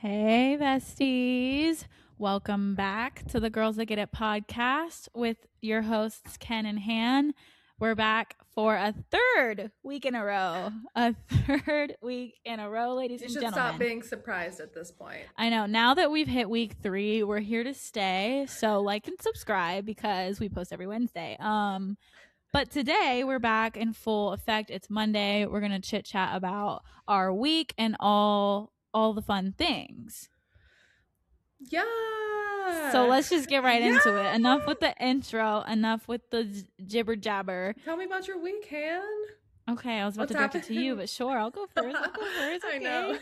Hey, besties. Welcome back to the Girls That Get It podcast with your hosts, Ken and Han. We're back for a third week in a row. Ladies and You should gentlemen. stop being surprised at this point. I know. Now that we've hit week 3, we're here to stay. So like and subscribe because we post every Wednesday. But today we're back in full effect. It's Monday. We're gonna chit chat about our week and all the fun things. Yeah. So let's just get right into it. Enough with the intro. Enough with the jibber jabber. Tell me about your week, Han. Okay, I was about to direct it to you, but sure, I'll go first. Okay. I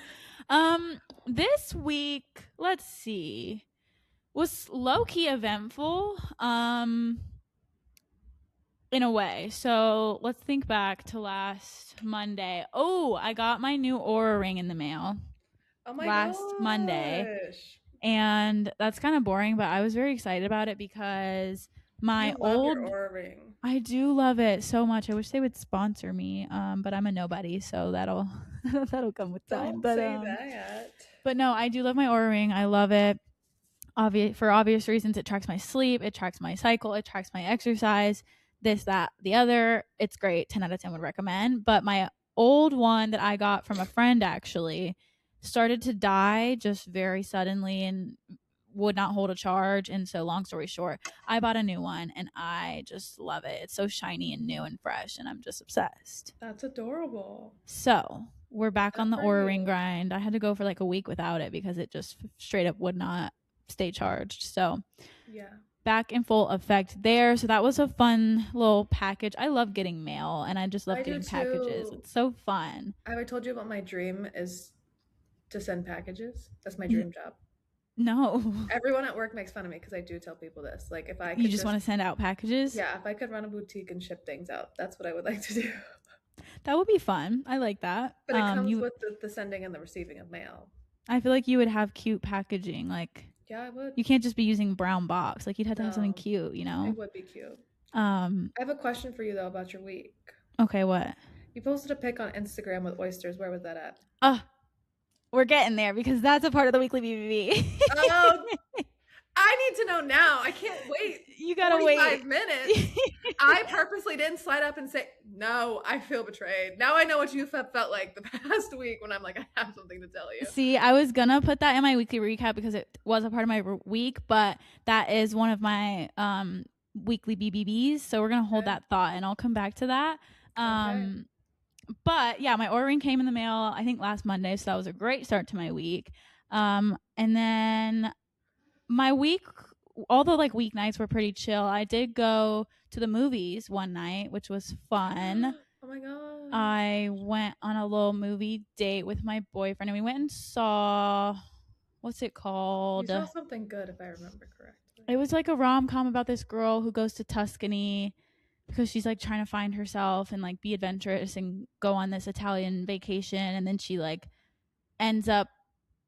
know. This week, let's see, was low-key eventful. In a way. So let's think back to last Monday. Oh, I got my new Aura ring in the mail. Oh my last gosh. Monday. And that's kind of boring, but I was very excited about it because my you love your Aura ring. I do love it so much. I wish they would sponsor me, but I'm a nobody, so that'll come with time. Don't say that. But no, I do love my Aura ring. I love it. For obvious reasons, it tracks my sleep, it tracks my cycle, it tracks my exercise, this, that, the other. It's great. 10 out of 10 would recommend. But my old one that I got from a friend actually started to die just very suddenly and would not hold a charge. And so long story short, I bought a new one and I just love it. It's so shiny and new and fresh and I'm just obsessed. That's adorable. So we're back on the Aura ring grind. I had to go for like a week without it because it just straight up would not stay charged. So yeah, back in full effect there. So that was a fun little package. I love getting mail and I just love getting packages. It's so fun. Have I told you about my dream is to send packages? That's my dream job. No. Everyone at work makes fun of me because I do tell people this. Like if I could You just want to send out packages? Yeah, if I could run a boutique and ship things out, that's what I would like to do. That would be fun. I like that. But it comes with the sending and the receiving of mail. I feel like you would have cute packaging. Like, yeah, I would. You can't just be using brown box. Like, you'd have to have something cute, you know? It would be cute. I have a question for you, though, about your week. Okay, what? You posted a pic on Instagram with oysters. Where was that at? We're getting there because that's a part of the weekly BBB. Oh, I need to know now. I can't wait. You gotta wait 5 minutes. I purposely didn't slide up and say, no, I feel betrayed. Now I know what you felt like the past week when I'm like, I have something to tell you. See, I was gonna put that in my weekly recap because it was a part of my week, but that is one of my weekly BBBs. So we're gonna hold that thought and I'll come back to that. But yeah, my Aura ring came in the mail, I think last Monday. So that was a great start to my week. And then my week, although like weeknights were pretty chill, I did go to the movies one night, which was fun. Oh my god. I went on a little movie date with my boyfriend and we went and saw, what's it called? You saw something good if I remember correctly. It was like a rom-com about this girl who goes to Tuscany because she's like trying to find herself and like be adventurous and go on this Italian vacation, and then she like ends up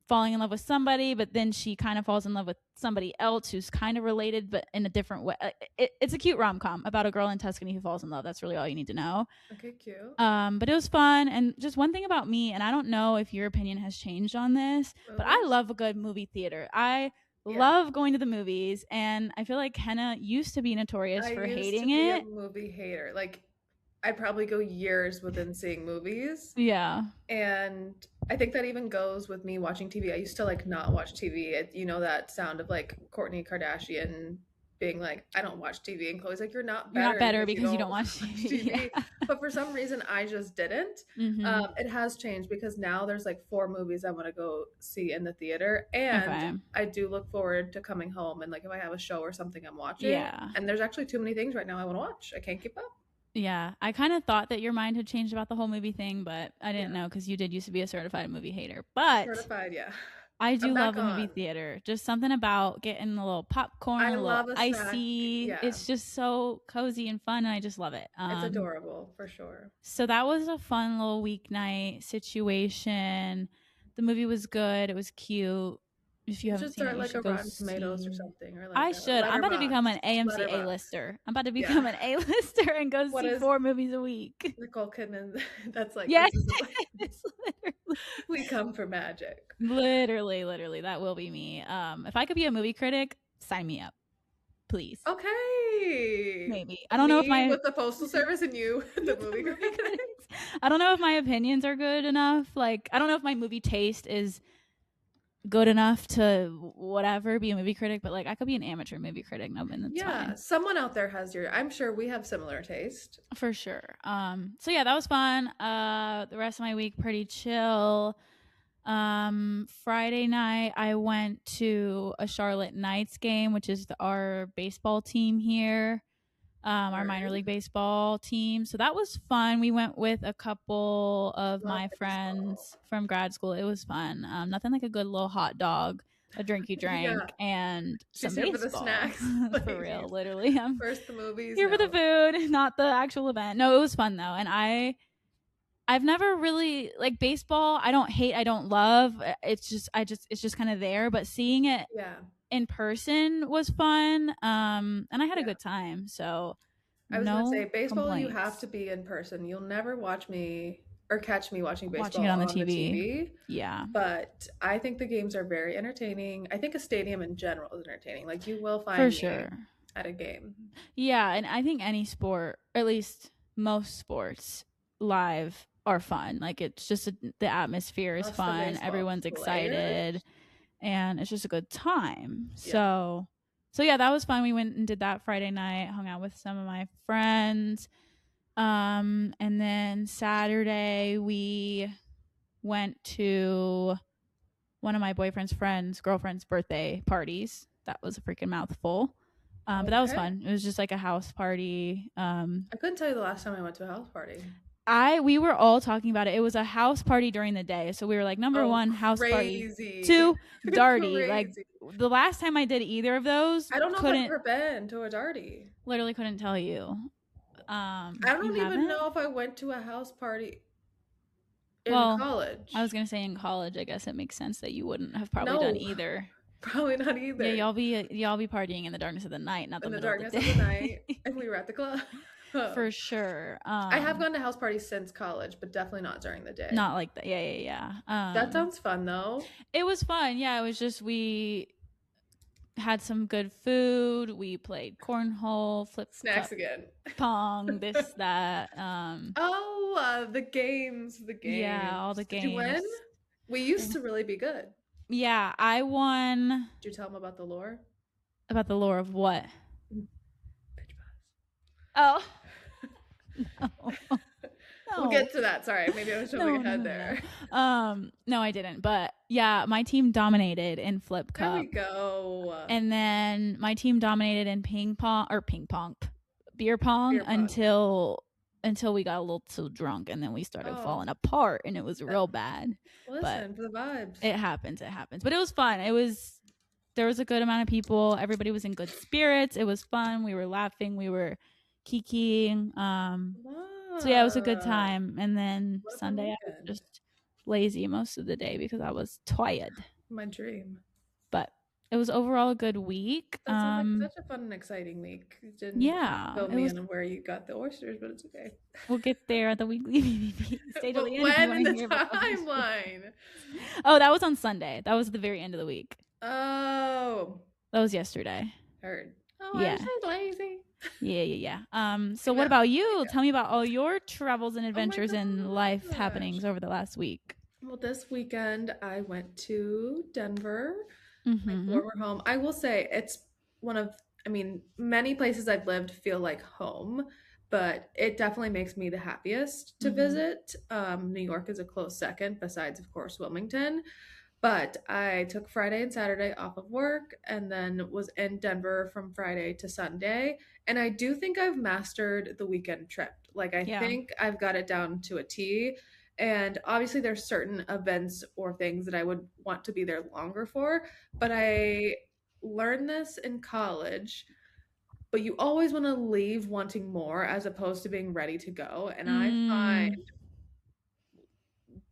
falling in love with somebody, but then she kind of falls in love with somebody else who's kind of related but in a different way. It's a cute rom-com about a girl in Tuscany who falls in love. That's really all you need to know. Okay, cute. But it was fun. And just one thing about me, and I don't know if your opinion has changed on this, but I love a good movie theater. I love going to the movies, and I feel like Henna used to be notorious for hating it. I used to be a movie hater. Like, I'd probably go years within seeing movies. Yeah. And I think that even goes with me watching TV. I used to like not watch TV. You know that sound of like Kourtney Kardashian being like, I don't watch TV, and Khloe's like, you're not better because you don't watch TV. Yeah. But for some reason I just didn't. It has changed because now there's like 4 movies I want to go see in the theater, and I do look forward to coming home and like if I have a show or something I'm watching. Yeah. And there's actually too many things right now I want to watch. I can't keep up. Yeah, I kind of thought that your mind had changed about the whole movie thing, but I didn't know because you did used to be a certified movie hater. But certified, yeah. I do love a movie theater. Just something about getting a little popcorn, a little icy. Yeah. It's just so cozy and fun, and I just love it. It's adorable, for sure. So that was a fun little weeknight situation. The movie was good. It was cute. If you haven't seen it, like a Rotten Tomatoes or something. Or like I should. I'm about to become an AMC A-lister. I'm about to become an A-lister and go see 4 movies a week. Nicole Kidman. That's like yes, it's literally We come for magic. Literally, that will be me. If I could be a movie critic, sign me up, please. Okay. Maybe. I don't know if Me my with the postal service and you the movie movie critic. critics. I don't know if my opinions are good enough. Like, I don't know if my movie taste is good enough to whatever be a movie critic, but like I could be an amateur movie critic. No, and that's Yeah, fine someone out there has your I'm sure we have similar taste. for sure. So yeah, that was fun. The rest of my week pretty chill. Friday night I went to a Charlotte Knights game, which is our baseball team here. Our minor league baseball team. So that was fun. We went with a couple of Love my baseball. friends from grad school. It was fun. Nothing like a good little hot dog, a drinky Yeah. drink, and She's some here for the baseball. snacks. For real, literally. I'm First the movies. here for the food, not the actual event. No, it was fun though, and I've never really like baseball. I don't hate, I don't love. It's just kind of there. But seeing it in person was fun. And I had a good time. So I was gonna say baseball. complaints. You have to be in person. You'll never watch me or catch me watching baseball Watching it on the the TV. Yeah, but I think the games are very entertaining. I think a stadium in general is entertaining. Like you will find for me sure at a game. Yeah, and I think any sport, or at least most sports, live are fun. Like it's just the atmosphere is fun. Everyone's excited, and it's just a good time. Yeah. So yeah, that was fun. We went and did that Friday night. Hung out with some of my friends. And then Saturday we went to one of my boyfriend's girlfriend's birthday parties. That was a freaking mouthful. But that was fun. It was just like a house party. I couldn't tell you the last time I went to a house party. We were all talking about it. It was a house party during the day. So we were like, number one, house party. 2, darty. Like the last time I did either of those, I don't know if I've ever been to a darty. Literally couldn't tell you. I don't even know if I went to a house party in college. I was gonna say in college, I guess it makes sense that you wouldn't have probably done either. Probably not either. Yeah, y'all be partying in the darkness of the night, not the middle of the day. In the darkness of the night, and we were at the club. For sure. I have gone to house parties since college, but definitely not during the day. Not like that. Yeah. That sounds fun though. It was fun. Yeah, it was just we had some good food. We played cornhole, snacks again, pong, this, that. The games. Yeah, all the games. Did you win? We used to really be good. Yeah, I won. Did you tell them about the lore? About the lore of what? Oh. No. We'll get to that. Sorry, maybe I was jumping ahead there. No, I didn't. But yeah, my team dominated in Flip Cup. There we go. And then my team dominated in beer pong until we got a little too drunk, and then we started falling apart, and it was real bad. Listen, for the vibes. It happens. But it was fun. There was a good amount of people. Everybody was in good spirits. It was fun. We were laughing. We were kikiing. So yeah, it was a good time. And then Sunday I was just lazy most of the day because I was tired. My dream. But it was overall a good week. That sounds like such a fun and exciting week. You didn't fill me in on where you got the oysters, but it's okay. We'll get there at the weekly BBB. Stay till the end. When in the timeline? Oh, that was on Sunday. That was the very end of the week. Oh. That was yesterday. Heard. Oh, yeah. I'm so lazy. Yeah. So what about you? Tell me about all your travels and adventures and life happenings over the last week. Well, this weekend I went to Denver, my former home. I will say it's many places I've lived feel like home, but it definitely makes me the happiest to visit. New York is a close second, besides, of course, Wilmington. But I took Friday and Saturday off of work and then was in Denver from Friday to Sunday. And I do think I've mastered the weekend trip. Like, I think I've got it down to a T. And obviously there's certain events or things that I would want to be there longer for. But I learned this in college. But you always want to leave wanting more as opposed to being ready to go. And I find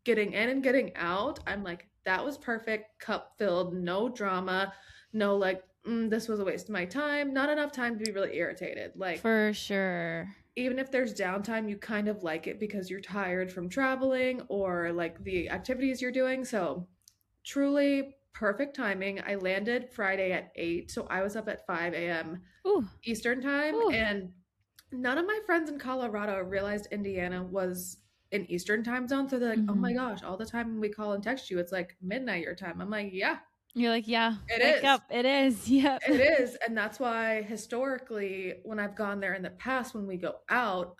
getting in and getting out, I'm like, that was perfect, cup filled, no drama, no this was a waste of my time, not enough time to be really irritated. Like, for sure. even if there's downtime, you kind of like it because you're tired from traveling or like the activities you're doing. So truly perfect timing. I landed Friday at 8, so I was up at 5 a.m. Ooh. Eastern time, Ooh. and none of my friends in Colorado realized Indiana was in Eastern time zone. So they're like, "Oh my gosh, all the time when we call and text you, it's like midnight your time." I'm like, "Yeah, You're like, yeah, it wake is. up. It is. Yep. It is." And that's why historically, when I've gone there in the past, when we go out,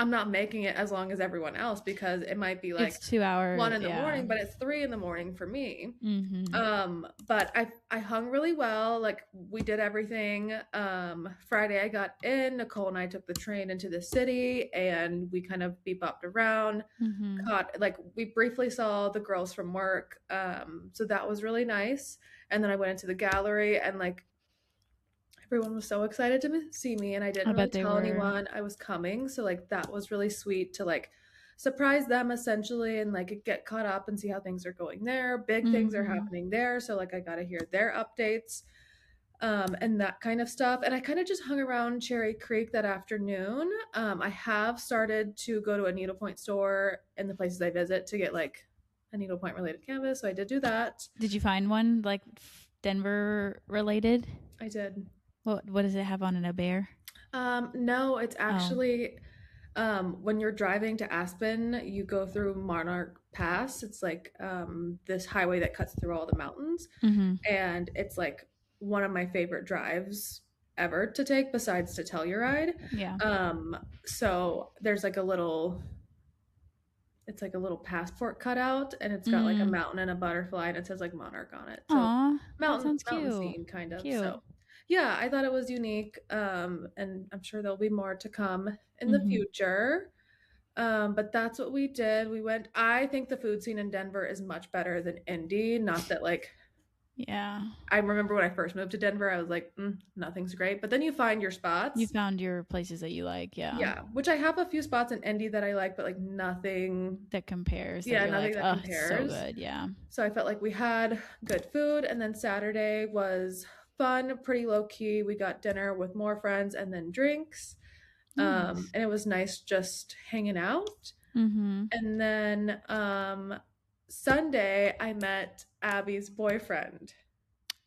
I'm not making it as long as everyone else because it might be like It's 2 hours. 1 in the Yeah. morning, but it's 3 in the morning for me. Mm-hmm. But I hung really well. Like we did everything. Friday I got in. Nicole and I took the train into the city, and we kind of beep-bopped around. Mm-hmm. Like we briefly saw the girls from work. So that was really nice. And then I went into the gallery, and like everyone was so excited to see me, and I didn't I really bet they tell were. anyone I was coming. So like that was really sweet to like surprise them essentially, and like get caught up and see how things are going there. Big things are Mm-hmm. happening there, so like I got to hear their updates, and that kind of stuff. And I kind of just hung around Cherry Creek that afternoon. I have started to go to a needlepoint store in the places I visit to get like a needlepoint related canvas, so I did do that. Did you find one like Denver related? I did. What does it have on it? A bear? No, it's Oh. actually when you're driving to Aspen, you go through Monarch Pass. It's like this highway that cuts through all the mountains, Mm-hmm. and it's like one of my favorite drives ever to take besides to Telluride. Yeah. So there's like a little, it's like a little passport cutout, and it's got like a mountain and a butterfly, and it says like Monarch on it. So Aw, that mountain sounds mountain cute. scene kind of. Cute. So yeah, I thought it was unique, and I'm sure there'll be more to come in the Mm-hmm. future. But that's what we did. We went. I think the food scene in Denver is much better than Indy. Not that like Yeah. I remember when I first moved to Denver, I was like, nothing's great. But then you find your You spots. found your places that you like, yeah. Yeah, which I have a few spots in Indy that I like, but like nothing. That compares. That Yeah, you're nothing like, that oh, it's so compares. good, yeah. So I felt like we had good food, and then Saturday was fun, pretty low key. We got dinner with more friends and then drinks. Nice. And it was nice just hanging out. Mm-hmm. And then Sunday I met Abby's boyfriend.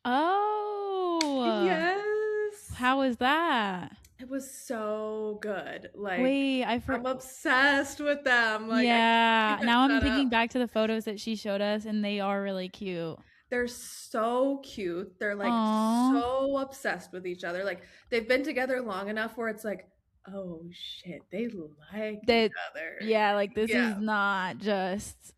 Oh. Yes. How was that? It was so good. Like Wait, I'm obsessed with them. Like yeah. I can't Now I'm shut thinking up. back to the photos that she showed us, and they are really cute. They're so cute. They're like Aww. so obsessed with each other. Like they've been together long enough where it's like, oh shit, they like each other. Yeah, like this Yeah. is not just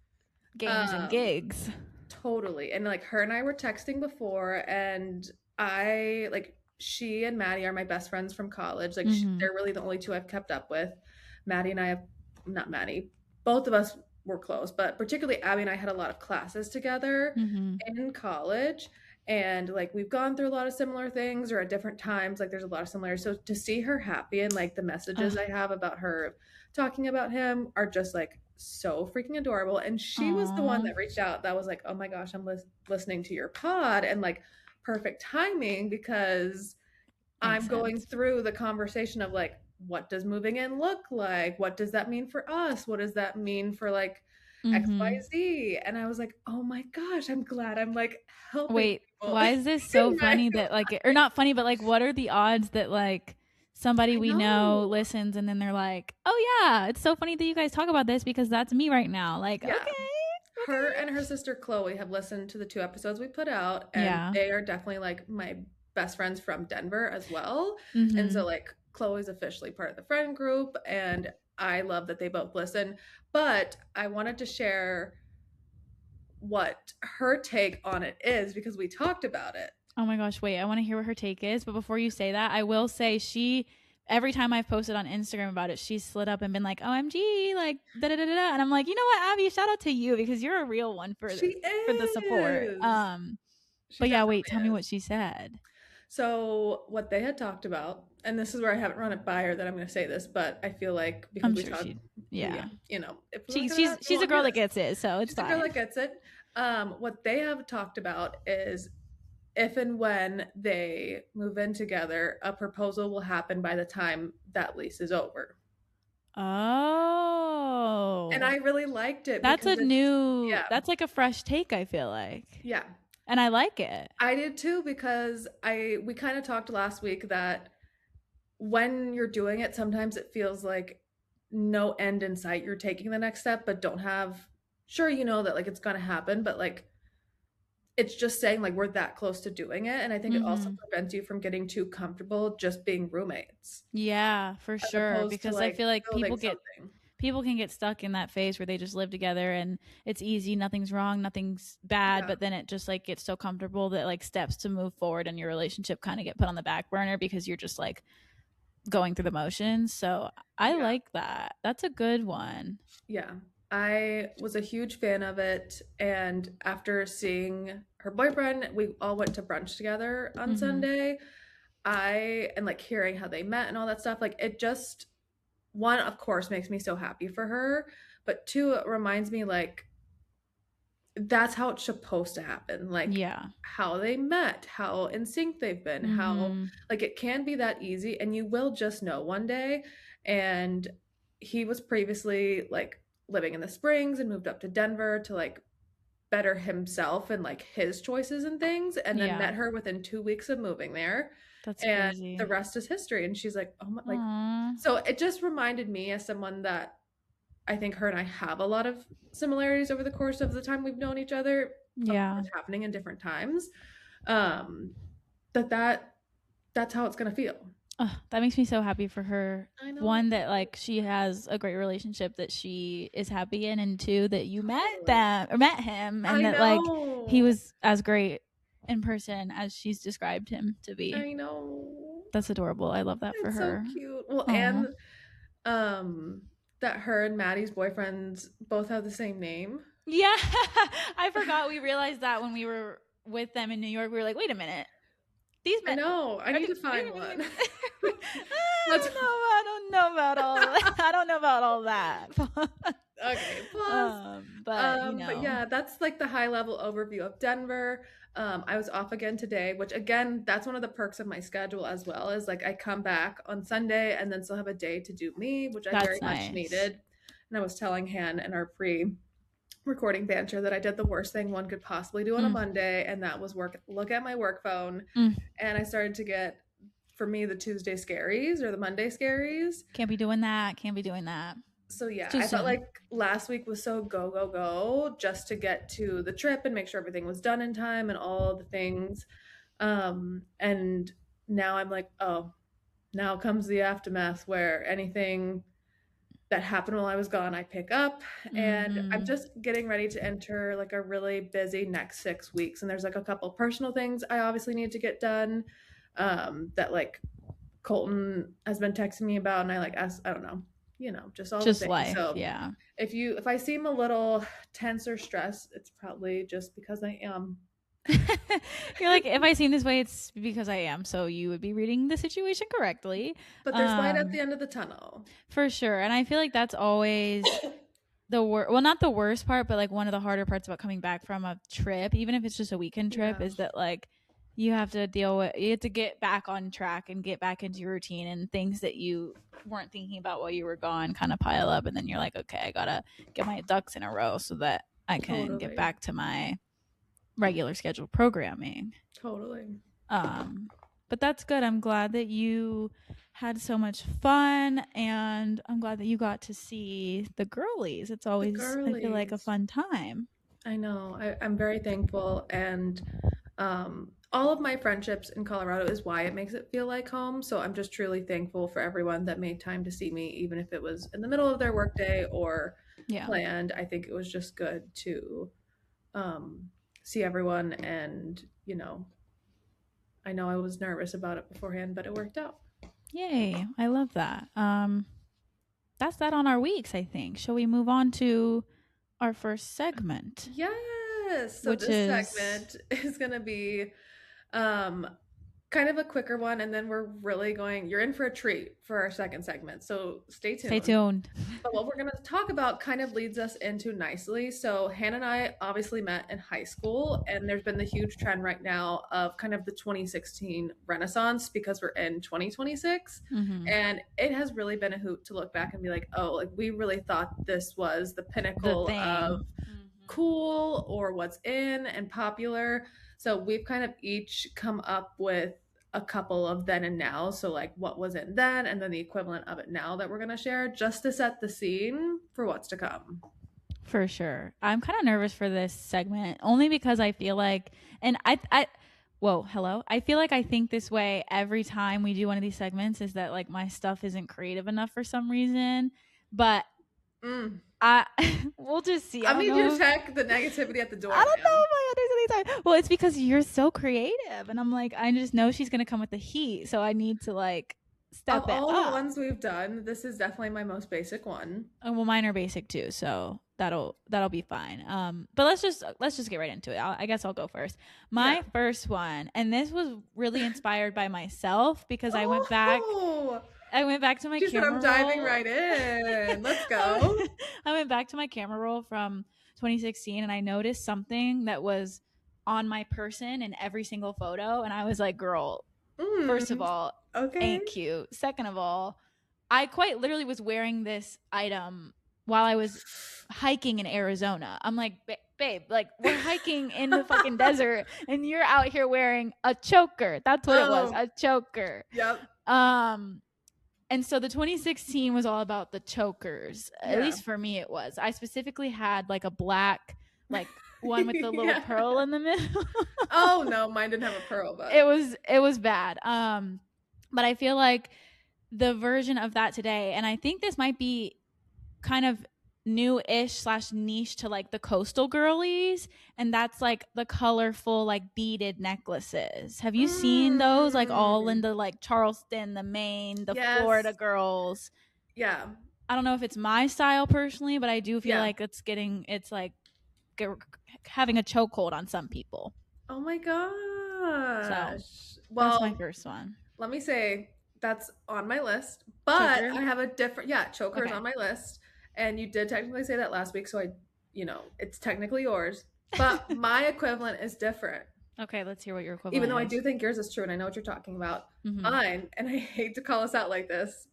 games and gigs. Totally. And like her and I were texting before, and I like she and Maddie are my best friends from college. Like they're really the only two I've kept up with. Maddie and I have, not Maddie, both of us were close, but particularly Abby and I had a lot of classes together in college. And like we've gone through a lot of similar things, or at different times, like there's a lot of similarities. So to see her happy, and like the messages I have about her talking about him are just like so freaking adorable. And she was the one that reached out that was like, oh my gosh, I'm listening to your pod, and like perfect timing because I'm going through the conversation of like, what does moving in look like? What does that mean for us? What does that mean for like XYZ? And I was like, oh my gosh, I'm glad I'm like helping. Wait, people why is this so in my funny that like, or not funny, but like, what are the odds that like somebody we know listens and then they're like, oh yeah, it's so funny that you guys talk about this because that's me right now. Like, Yeah. okay. Her and her sister Chloe have listened to the 2 episodes we put out, and they are definitely like my best friends from Denver as well. And so like Chloe's officially part of the friend group, and I love that they both listen. But I wanted to share what her take on it is because we talked about it. Oh my gosh, wait, I want to hear what her take is. But before you say that, I will say every time I've posted on Instagram about it, she's slid up and been like, OMG, like, da da da da. And I'm like, you know what, Abby, shout out to you because you're a real one for the support. But yeah, wait, tell me what she said. So what they had talked about, and this is where I haven't run it by her that I'm going to say this, but I feel like because we talked, yeah, you know, if she's a girl that gets it, so it's fine. She's a girl that gets it. What they have talked about is if and when they move in together, a proposal will happen by the time that lease is over. Oh. And I really liked it That's because that's like a fresh take, I feel like. Yeah. And I like it. I did too, because we kind of talked last week that when you're doing it, sometimes it feels like no end in sight. You're taking the next step, but don't have, sure, you know that like it's gonna happen, but like it's just saying like we're that close to doing it. And I think it also prevents you from getting too comfortable just being roommates. Yeah, for As sure. opposed to Because I like feel like building something. people can get stuck in that phase where they just live together and it's easy, nothing's wrong, nothing's bad, Yeah. but then it just like gets so comfortable that like steps to move forward in your relationship kind of get put on the back burner because you're just like going through the motions. So I like that. That's a good one. Yeah. I was a huge fan of it. And after seeing her boyfriend, we all went to brunch together on Sunday. And like hearing how they met and all that stuff, like it just, one, of course, makes me so happy for her. But two, it reminds me like that's how it's supposed to happen. Like how they met, how in sync they've been, how like it can be that easy and you will just know one day. And he was previously like living in the Springs and moved up to Denver to like better himself and like his choices and things, and then met her within 2 weeks of moving there. That's and crazy. The rest is history. And she's like, oh my, like, so it just reminded me as someone that I think her and I have a lot of similarities over the course of the time we've known each other. Yeah. It's happening in different times. That's how it's going to feel. Oh, that makes me so happy for her. I know. One, that like she has a great relationship that she is happy in, and two, that you met him, and that like he was as great in person as she's described him to be. I know. That's adorable. I love that for her. So cute. Well, and that her and Maddie's boyfriends both have the same name. Yeah. I forgot we realized that when we were with them in New York. We were like, wait a minute. These men, I know. I need to find one. I don't know about all that. I don't know about all that. Okay. But yeah, that's like the high level overview of Denver. I was off again today, which again, that's one of the perks of my schedule as well, is like I come back on Sunday and then still have a day to do me, which I very much needed. And I was telling Han in our pre-recording banter that I did the worst thing one could possibly do on a Monday, and that was look at my work phone. And I started to get, for me, the Tuesday scaries or the Monday scaries. Can't be doing that. So yeah, I felt like last week was so go just to get to the trip and make sure everything was done in time and all the things. And now I'm like, oh, now comes the aftermath where anything that happened while I was gone, I pick up. And I'm just getting ready to enter like a really busy next 6 weeks. And there's like a couple personal things I obviously need to get done, that like Colton has been texting me about. And I like asked, I don't know, just all the things. Life. So yeah. If I seem a little tense or stressed, it's probably just because I am. You're like, if I seem this way, it's because I am. So you would be reading the situation correctly. But there's light at the end of the tunnel. For sure. And I feel like that's always well, not the worst part, but like one of the harder parts about coming back from a trip, even if it's just a weekend trip, is that like you have to get back on track and get back into your routine, and things that you weren't thinking about while you were gone kind of pile up. And then you're like, okay, I gotta get my ducks in a row so that I can get back to my regular scheduled programming. Totally. But that's good. I'm glad that you had so much fun, and I'm glad that you got to see the girlies. It's always, I feel like, a fun time. I know. I'm very thankful, and all of my friendships in Colorado is why it makes it feel like home. So I'm just truly thankful for everyone that made time to see me, even if it was in the middle of their workday or planned. I think it was just good to see everyone, and I know I was nervous about it beforehand, but it worked out. Yay. I love that. That's that on our weeks, I think. Shall we move on to our first segment? Yes. So this segment is going to be kind of a quicker one, and then we're really going, you're in for a treat for our second segment, so stay Stay tuned. tuned. But what we're going to talk about kind of leads us into nicely. So Hannah and I obviously met in high school, and there's been the huge trend right now of kind of the 2016 renaissance because we're in 2026. Mm-hmm. And it has really been a hoot to look back and be like, oh, like we really thought this was the The pinnacle thing. of cool or what's in and popular. So we've kind of each come up with a couple of then and now. So like what was it then and then the equivalent of it now that we're going to share just to set the scene for what's to come. For sure. I'm kind of nervous for this segment only because I feel like, and whoa, hello. I feel like I think this way every time we do one of these segments is that like my stuff isn't creative enough for some reason, but we'll just see. I mean, you check the negativity at the door. I don't know if I understand anything. Well, it's because you're so creative, and I'm like, I just know she's gonna come with the heat, so I need to like step of it all up. The ones we've done, this is definitely my most basic one. Oh, well, mine are basic too, so that'll be fine. But let's just get right into it. I guess I'll go first. My first one, and this was really inspired by myself because I went back to my camera roll. I'm diving right in. Let's go. I went back to my camera roll from 2016 and I noticed something that was on my person in every single photo. And I was like, girl, first of all, ain't cute. Second of all, I quite literally was wearing this item while I was hiking in Arizona. I'm like, babe, like we're hiking in the fucking desert and you're out here wearing a choker. That's what it was, a choker. Yep. And so the 2016 was all about the chokers. At least for me it was. I specifically had like a black, like one with the little pearl in the middle. Oh no, mine didn't have a pearl, but it was bad. But I feel like the version of that today, and I think this might be kind of new-ish / niche to like the coastal girlies, and that's like the colorful like beaded necklaces. Have you seen those like all in the like Charleston, the Maine, the Florida girls? Yeah. I don't know if it's my style personally, but I do feel like it's like having a chokehold on some people. Oh my gosh. So, well, that's my first one. Let me say that's on my list, but choker? I have a different choker's on my list. And you did technically say that last week, so it's technically yours. But my equivalent is different. Okay, let's hear what your equivalent is. Even though I do think yours is true, and I know what you're talking about. Mm-hmm. Mine, and I hate to call us out like this,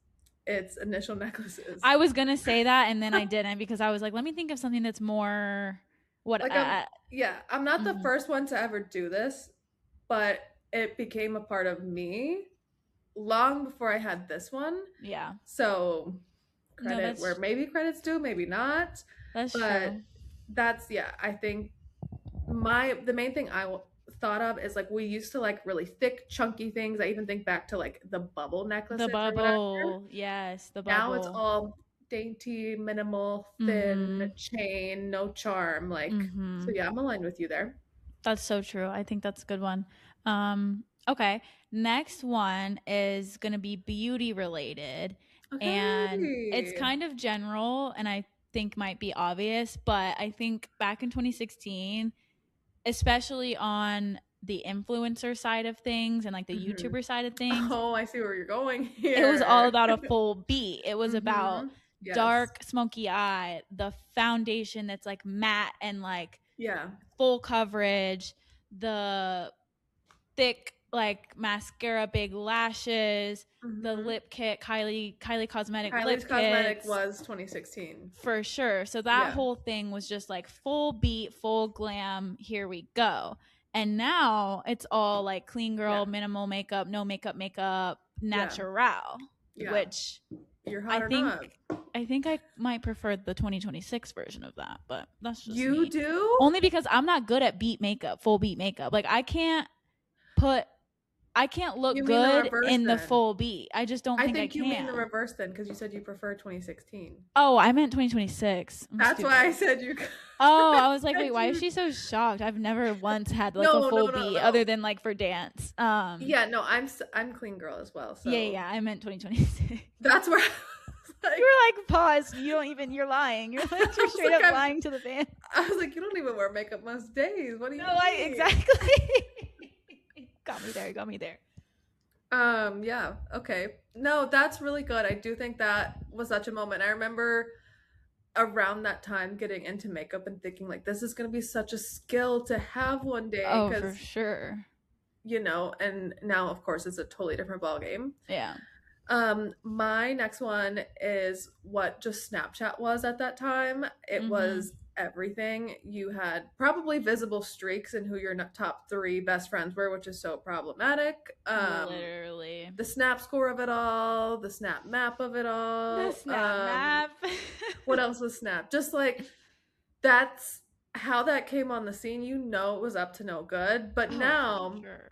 it's initial necklaces. I was going to say that, and then I didn't because I was like, let me think of something that's more... I'm not the first one to ever do this, but it became a part of me long before I had this one. Yeah. So... credit where maybe credit's due, maybe not. That's true. That's I think the main thing I thought of is like we used to like really thick chunky things. I even think back to like the bubble necklaces. The bubble, yes, the bubble. Now it's all dainty, minimal, thin chain, no charm. Like so, I'm aligned with you there. That's so true. I think that's a good one. Okay, next one is gonna be beauty related. Okay. And it's kind of general and I think might be obvious, but I think back in 2016, especially on the influencer side of things and like the YouTuber side of things. Oh, I see where you're going here. It was all about a full beat. It was about dark, smoky eye, the foundation that's like matte and like full coverage, the thick like mascara, big lashes, the lip kit, Kylie Cosmetic lip kit. Kylie Cosmetic was 2016. For sure. So that whole thing was just like full beat, full glam, here we go. And now it's all like clean girl, minimal makeup, no makeup, natural, which you're hot I think I might prefer the 2026 version of that, but that's just You me. do? Only because I'm not good at beat makeup, full beat makeup. Like I can't look good in the full beat. I just don't think I can. You mean the reverse then, because you said you prefer 2016. Oh, I meant 2026. That's why I said you. Oh, I was like, wait, why is she so shocked? I've never once had like a full beat other than like for dance. Yeah, no, I'm clean girl as well. So. Yeah, I meant 2026. That's where. You were like, pause. You're lying. You're like, you're straight up lying to the fans. I was like, you don't even wear makeup most days. What do you mean? Exactly. Got me there. Yeah, okay. No, that's really good. I do think that was such a moment. I remember around that time getting into makeup and thinking like this is going to be such a skill to have one day Oh, for because sure. and now of course it's a totally different ball game. Yeah. My next one is what just Snapchat was at that time. It Mm-hmm. was everything. You had probably visible streaks in who your top three best friends were, which is so problematic. Literally. The snap score of it all, the snap map of it The all. snap map. What else was snap? Just like that's how that came on the scene. You know it was up to no good. But Oh, for now sure.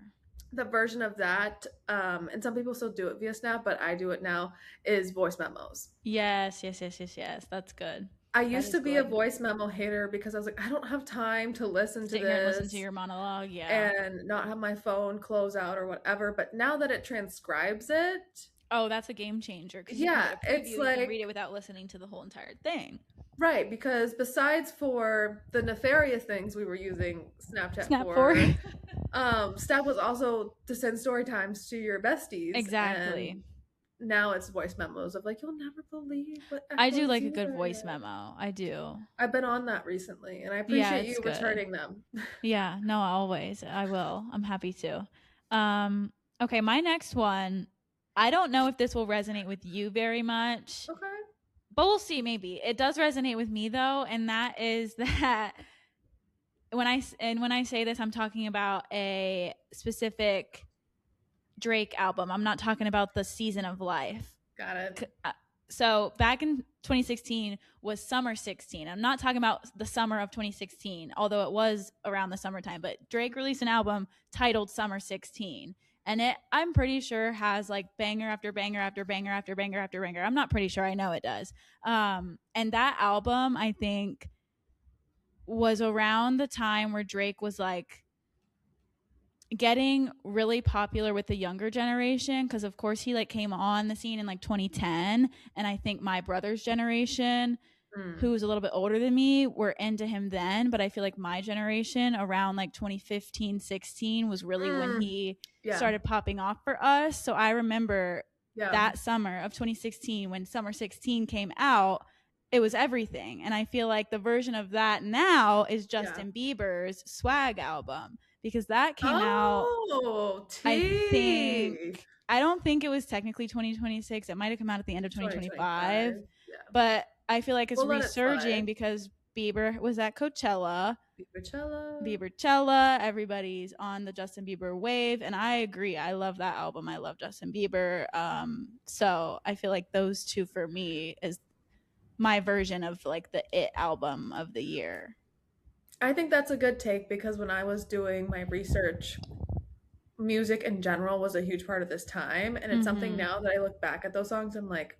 the version of that, and some people still do it via Snap, but I do it now, is voice memos. Yes, yes, yes, yes, yes. That's good. I That used is to be a good. voice memo hater because I was like, I don't have time to listen to Sit here and listen to this your monologue. Yeah. and not have my phone close out or whatever. But now that it transcribes it, Oh, that's a game changer because you can get yeah, a it's preview. You can read like, it without listening to the whole entire thing. right, because besides for the nefarious things we were using Snapchat Snap for. for, Snap was also to send story times to your besties, and Exactly. now it's voice memos of like, you'll never believe what I do like a XYZ good voice read. memo. I do. I've been on that recently, and I Yeah, appreciate it's you good. returning them. Yeah, no, always. I will. I'm happy to. Um, okay, my next one, I don't know if this will resonate with you very much, Okay. but we'll see maybe. It does resonate with me though, and that is that when I say this, I'm talking about a specific Drake album. I'm not talking about the Season of Life. Got it. So back in 2016 was summer 16. I'm not talking about the summer of 2016, although it was around the summertime, but Drake released an album titled Summer 16. And it, I'm pretty sure, has like banger after banger after banger after banger after banger. I'm not pretty sure. I know it does. And that album, I think, was around the time where Drake was like getting really popular with the younger generation, because of course he like came on the scene in like 2010, and I think my brother's generation, Mm. who's a little bit older than me, were into him then, but I feel like my generation around like 2015, 16 was really when Mm. he Yeah. started popping off for us. So I remember Yeah. that summer of 2016 when Summer 16 came out, it was everything. And I feel like the version of that now is Yeah. Justin Bieber's Swag album, because that came out, Oh, I think, T. I don't think it was technically 2026. It might have come out at the end of 2025, 2025. Yeah. but I feel like it's We'll let it resurging slide. because Bieber was at Coachella, Coachella. Biebercella, everybody's on the Justin Bieber wave, and I agree. I love that album. I love Justin Bieber. So I feel like those two for me is my version of like the it album of the year. I think that's a good take because when I was doing my research, music in general was a huge part of this time. And it's something Mm-hmm. now that I look back at those songs, I'm like,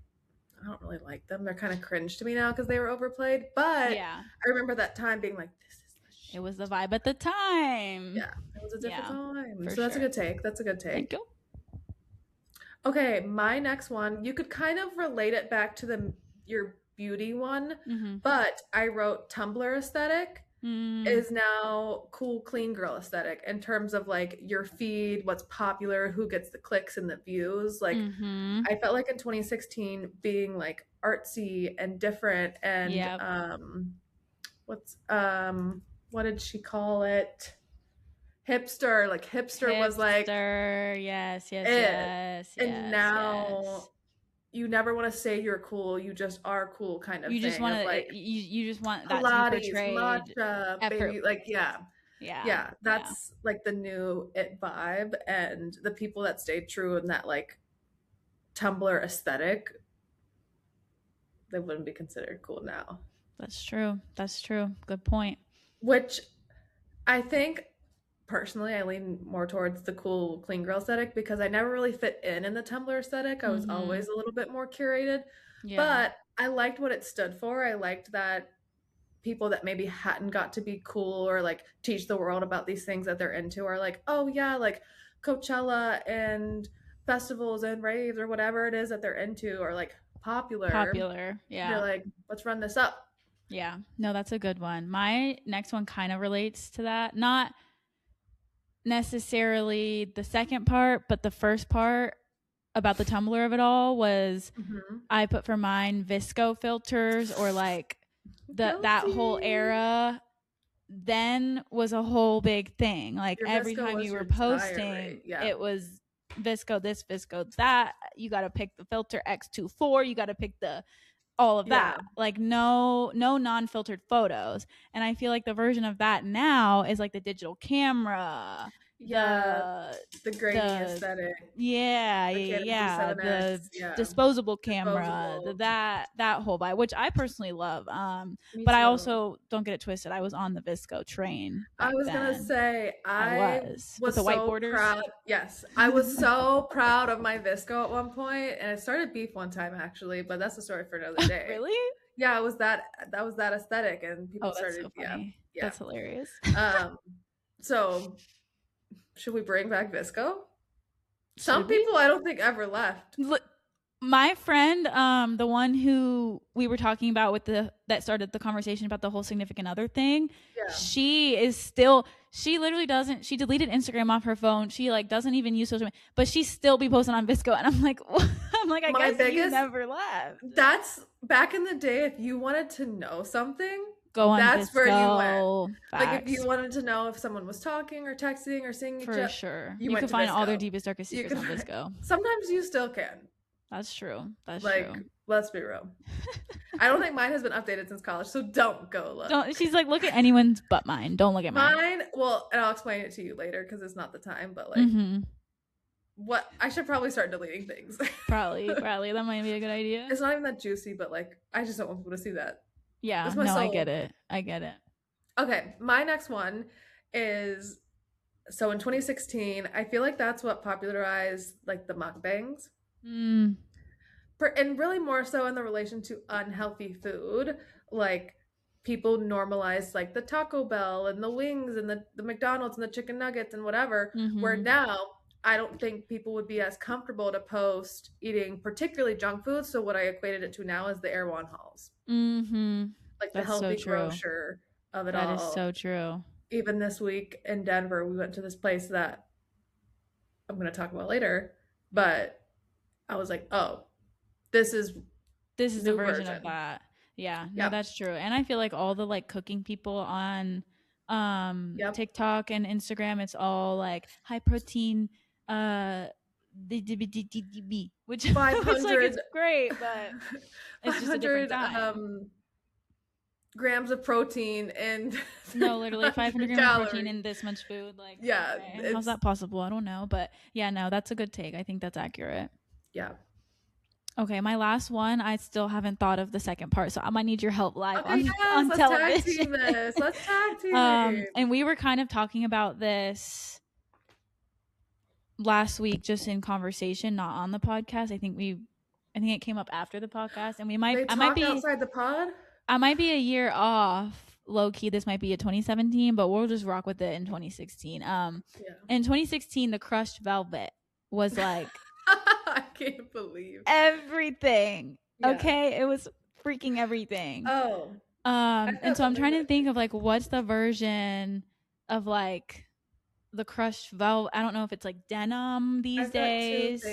I don't really like them. They're kind of cringe to me now because they were overplayed. But Yeah, I remember that time being like, this is the it shit. was the vibe at the time. Yeah, it was a different Yeah, time. for So that's a sure. good take. That's a good Thank take. you. Okay, my next one, you could kind of relate it back to the your beauty one, Mm-hmm. but I wrote Tumblr aesthetic Mm, is now cool clean girl aesthetic in terms of like your feed, what's popular, who gets the clicks and the views. Like mm-hmm. I felt like in 2016 being like artsy and different and Yep. what's what did she call it? Hipster. Like hipster was like Hipster. Yes, yes, it. yes, And yes, yes. now you never want to say you're cool, you just are cool kind of You just thing want of like to you just want that to be Pilates, portrayed matcha, effort. baby, like yeah. Yeah. Yeah, Yeah. that's like the new it vibe and the people that stayed true in that like Tumblr aesthetic, they wouldn't be considered cool now. That's true. That's true. Good point. Which I think personally I lean more towards the cool clean girl aesthetic because I never really fit in the Tumblr aesthetic. I was Mhm. always a little bit more curated, Yeah. but I liked what it stood for. I liked that people that maybe hadn't got to be cool or like teach the world about these things that they're into are like, oh yeah, like Coachella and festivals and raves or whatever it is that they're into are like popular. Popular. They're Yeah. like, let's run this up. Yeah. No, that's a good one. My next one kind of relates to that. Not necessarily the second part, but the first part about the Tumblr of it all was I put for mine VSCO filters, or like that whole era then was a whole big thing. Like Your every VSCO time was you were your posting, yeah. it was VSCO this, VSCO that. You got to pick the filter X24. You got to pick the all of that. Like no non-filtered photos. And I feel like the version of that now is like the digital camera, the grainy aesthetic. The disposable camera, that whole vibe, which I personally love. But I also, don't get it twisted, I was on the VSCO train. I was gonna say I was with the white so borders. proud. Yes, I was so proud of my VSCO at one point, and it started beef one time actually, but that's a story for another day. Really? Yeah, it was that was that aesthetic, and people started. So funny. Yeah, that's hilarious. So should we bring back VSCO? Some people I don't think ever left. My friend, the one who we were talking about with that started the conversation about the whole significant other thing, she is still, she literally doesn't, she deleted Instagram off her phone. She like doesn't even use social media, but she still be posting on VSCO. And I'm like, I guess you never left. That's back in the day. If you wanted to know something, go on that's VSCO. Where you went. Facts. Like if you wanted to know if someone was talking or texting or singing, for sure, you could find all their deepest, darkest secrets on VSCO. Sometimes you still can. That's true. That's true. Let's be real. I don't think mine has been updated since college, so don't go look. She's like, look at anyone's but mine. Don't look at mine. Well, and I'll explain it to you later because it's not the time. But like, what I should probably start deleting things. Probably that might be a good idea. It's not even that juicy, but like, I just don't want people to see that. Yeah, no, I get it. Okay, my next one is, so in 2016, I feel like that's what popularized like the mukbangs. And really more so in the relation to unhealthy food, like people normalized like the Taco Bell and the wings and the McDonald's and the chicken nuggets and whatever, where now I don't think people would be as comfortable to post eating particularly junk food. So what I equated it to now is the Erewhon hauls. Like the healthy grocer of it all. That is so true. Even this week in Denver, we went to this place that I'm going to talk about later, but I was like, oh, this is a version of that. Yeah, no, that's true. And I feel like all the like cooking people on TikTok and Instagram, it's all like high protein, which 500 it's great, but it's just a different time. Grams of protein and no, literally 500 grams of protein in this much food. Like, okay, how's that possible? I don't know, but yeah, no, that's a good take. I think that's accurate. Yeah. Okay, my last one, I still haven't thought of the second part, so I might need your help live on let's television. Tag team this. Let's tag team. And we were kind of talking about this last week, just in conversation, not on the podcast. I think it came up after the podcast, and I might be outside the pod. I might be a year off, low key. This might be a 2017, but we'll just rock with it in 2016. In 2016, the crushed velvet was like. I can't believe everything. Yeah. Okay, it was freaking everything. Oh. And so I'm trying to think of like what's the version of like the crushed velvet. I don't know if it's like denim these days.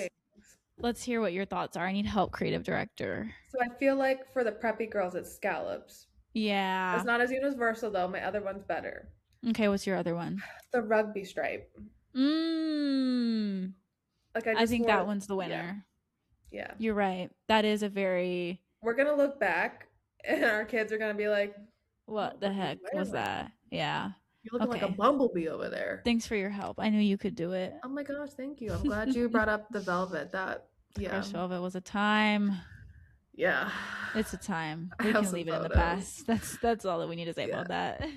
Let's hear what your thoughts are. I need help, creative director. So I feel like for the preppy girls, it's scallops. Yeah. It's not as universal though. My other one's better. Okay, what's your other one? The rugby stripe. Like I think that one's the winner. Yeah. You're right. That is a very... We're going to look back and our kids are going to be like, what the heck was that? Yeah. You're looking like a bumblebee over there. Thanks for your help. I knew you could do it. Oh my gosh, thank you. I'm glad you brought up the velvet. Crushed velvet was a time. Yeah. It's a time. We can leave it in the past. That's all that we need to say about that.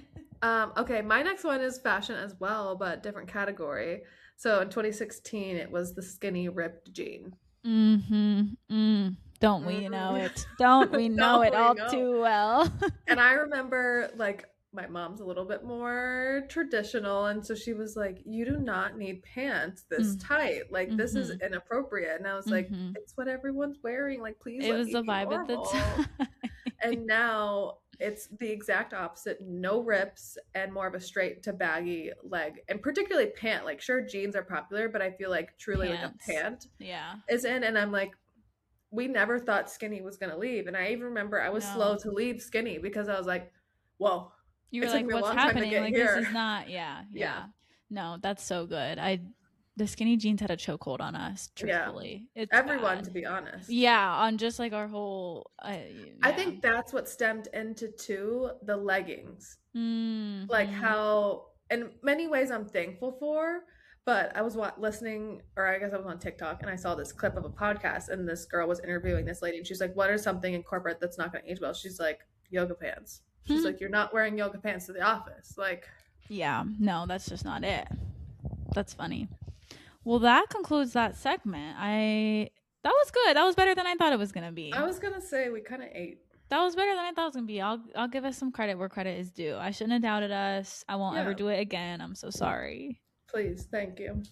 Okay, my next one is fashion as well, but different category. So in 2016, it was the skinny ripped jean. Don't we know it? Don't we know it all too well? And I remember like my mom's a little bit more traditional. And so she was like, you do not need pants this tight. Like this is inappropriate. And I was like, it's what everyone's wearing. Like, please. It was the vibe at the time. And now It's the exact opposite. No rips and more of a straight to baggy leg, and particularly pant. Like, sure, jeans are popular, but I feel like truly like a Pants. pant Yeah. is in. And I'm like, we never thought skinny was going to leave. And I even remember I was slow to leave skinny because I was like, whoa, you it were took like, me a what's long time to happening? get Like, here. this is not, yeah. No, that's so good. The skinny jeans had a chokehold on us, truthfully. Yeah. It's everyone, bad. to be honest. Yeah, on just like our whole. I think that's what stemmed into too the leggings. Mm-hmm. Like how, in many ways, I'm thankful for. But I was listening, or I guess I was on TikTok, and I saw this clip of a podcast, and this girl was interviewing this lady, and she's like, "What is something in corporate that's not going to age well?" She's like, "Yoga pants." She's like, "You're not wearing yoga pants to the office." Like, yeah, no, that's just not it. That's funny. Well, that concludes that segment. That was good. That was better than I thought it was gonna be. I was gonna say we kind of ate. That was better than I thought it was gonna be. I'll give us some credit where credit is due. I shouldn't have doubted us. I won't ever do it again. I'm so sorry. Please, thank you.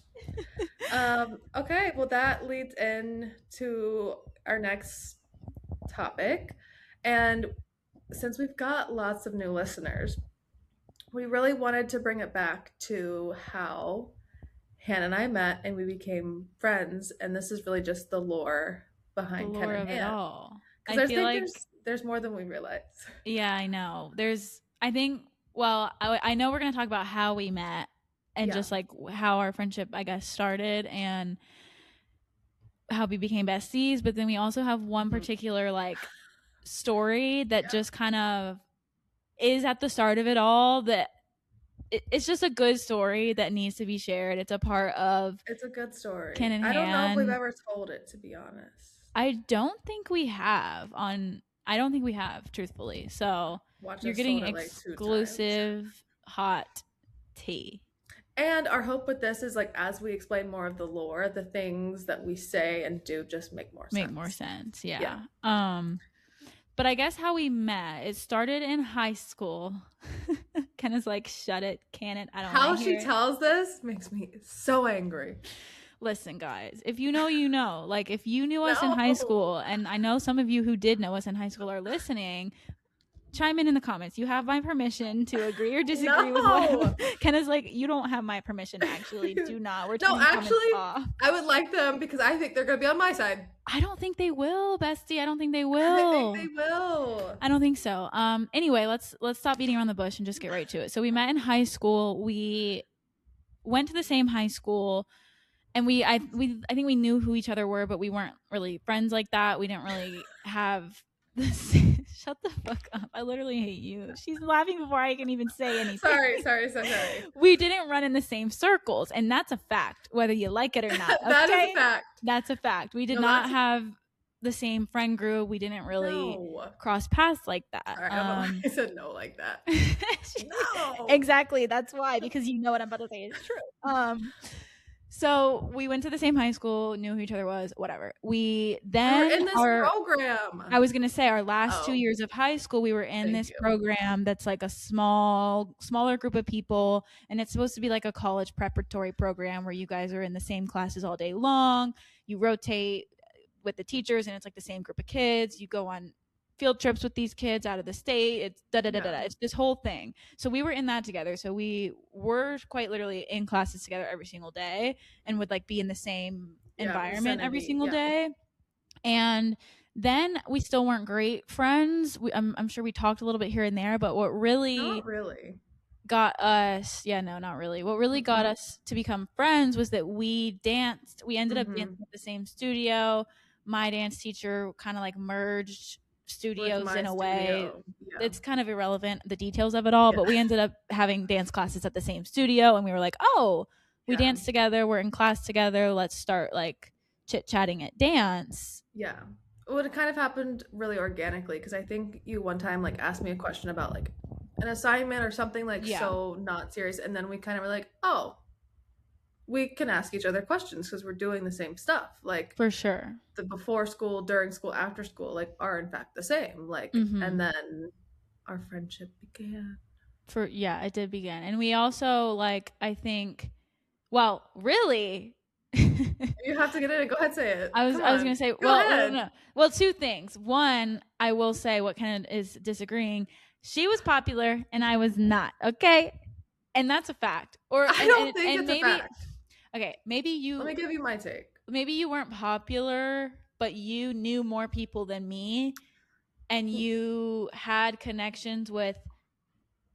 Okay, well that leads in to our next topic, and since we've got lots of new listeners, we really wanted to bring it back to how Hannah and I met and we became friends, and this is really just the lore behind Ken and Hannah. Because there's more than we realize. Yeah, I know. I know we're gonna talk about how we met and just like how our friendship, I guess, started and how we became besties. But then we also have one particular like story that just kind of is at the start of it all, that it's just a good story that needs to be shared. It's a part of. It's a good story. Ken and I don't know if we've Han. ever told it, to be honest. I don't think we have, truthfully. So you're getting exclusive hot tea. And our hope with this is, like, as we explain more of the lore, the things that we say and do just make more sense. Yeah. But I guess how we met, it started in high school. Ken is like, shut it, can it? I don't know. How she tells this makes me so angry. Listen, guys, if you know, you know. Like, if you knew us in high school, and I know some of you who did know us in high school are listening, chime in the comments. You have my permission to agree or disagree with what Ken is like. You don't have my permission, actually. Do not. I would like them because I think they're going to be on my side. I don't think they will, bestie. I don't think they will. I think they will. I don't think so. Anyway, let's stop beating around the bush and just get right to it. So we met in high school. We went to the same high school, and I think we knew who each other were, but we weren't really friends like that. We didn't really have this. Shut the fuck up. I literally hate you. She's laughing before I can even say anything. Sorry. We didn't run in the same circles, and that's a fact, whether you like it or not. Okay? That is a fact. That's a fact. We did not have the same friend group. We didn't really cross paths like that. I said no like that. No. Exactly. That's why, because you know what I'm about to say is true. So we went to the same high school, knew who each other was, whatever. We were in this program. I was gonna say our last 2 years of high school, we were in this program that's like a smaller group of people, and it's supposed to be like a college preparatory program where you guys are in the same classes all day long. You rotate with the teachers, and it's like the same group of kids. You go on field trips with these kids out of the state. It's It's this whole thing. So we were in that together. So we were quite literally in classes together every single day, and would like be in the same environment every single day. And then we still weren't great friends. I'm sure we talked a little bit here and there, but what really got us, not really. What really got us to become friends was that we danced. We ended up dancing at the same studio. My dance teacher kind of like merged studios in a way. It's kind of irrelevant, the details of it all, but we ended up having dance classes at the same studio, and we were like, we danced together, we're in class together, let's start like chit-chatting at dance. Well, it kind of happened really organically, because I think you one time like asked me a question about like an assignment or something like so not serious, and then we kind of were like, we can ask each other questions because we're doing the same stuff. Like, for sure, the before school, during school, after school, like, are in fact the same. Like, and then our friendship began. It did begin. And we also, like, I think, well, really, you have to get in it. Go ahead, say it. I was gonna say, no. Well, two things. One, I will say what kind of is disagreeing. She was popular and I was not. Okay. And that's a fact. Or I don't think and it's a maybe fact. okay, maybe Let me you give you my take. weren't popular, but you knew more people than me and you had connections with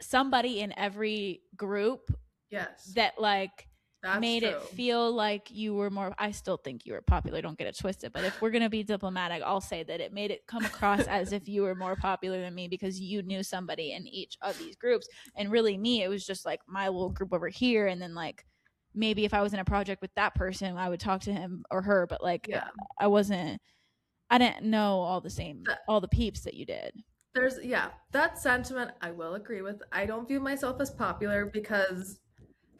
somebody in every group Yes. that like That's made it true. feel like you were more. I still think you were popular, don't get it twisted, but if we're going to be diplomatic, I'll say that it made it come across as if you were more popular than me because you knew somebody in each of these groups. And really me, it was just like my little group over here, and then like maybe if I was in a project with that person, I would talk to him or her, but like Yeah. I didn't know That, all the peeps that you did. that sentiment I will agree with. I don't view myself as popular because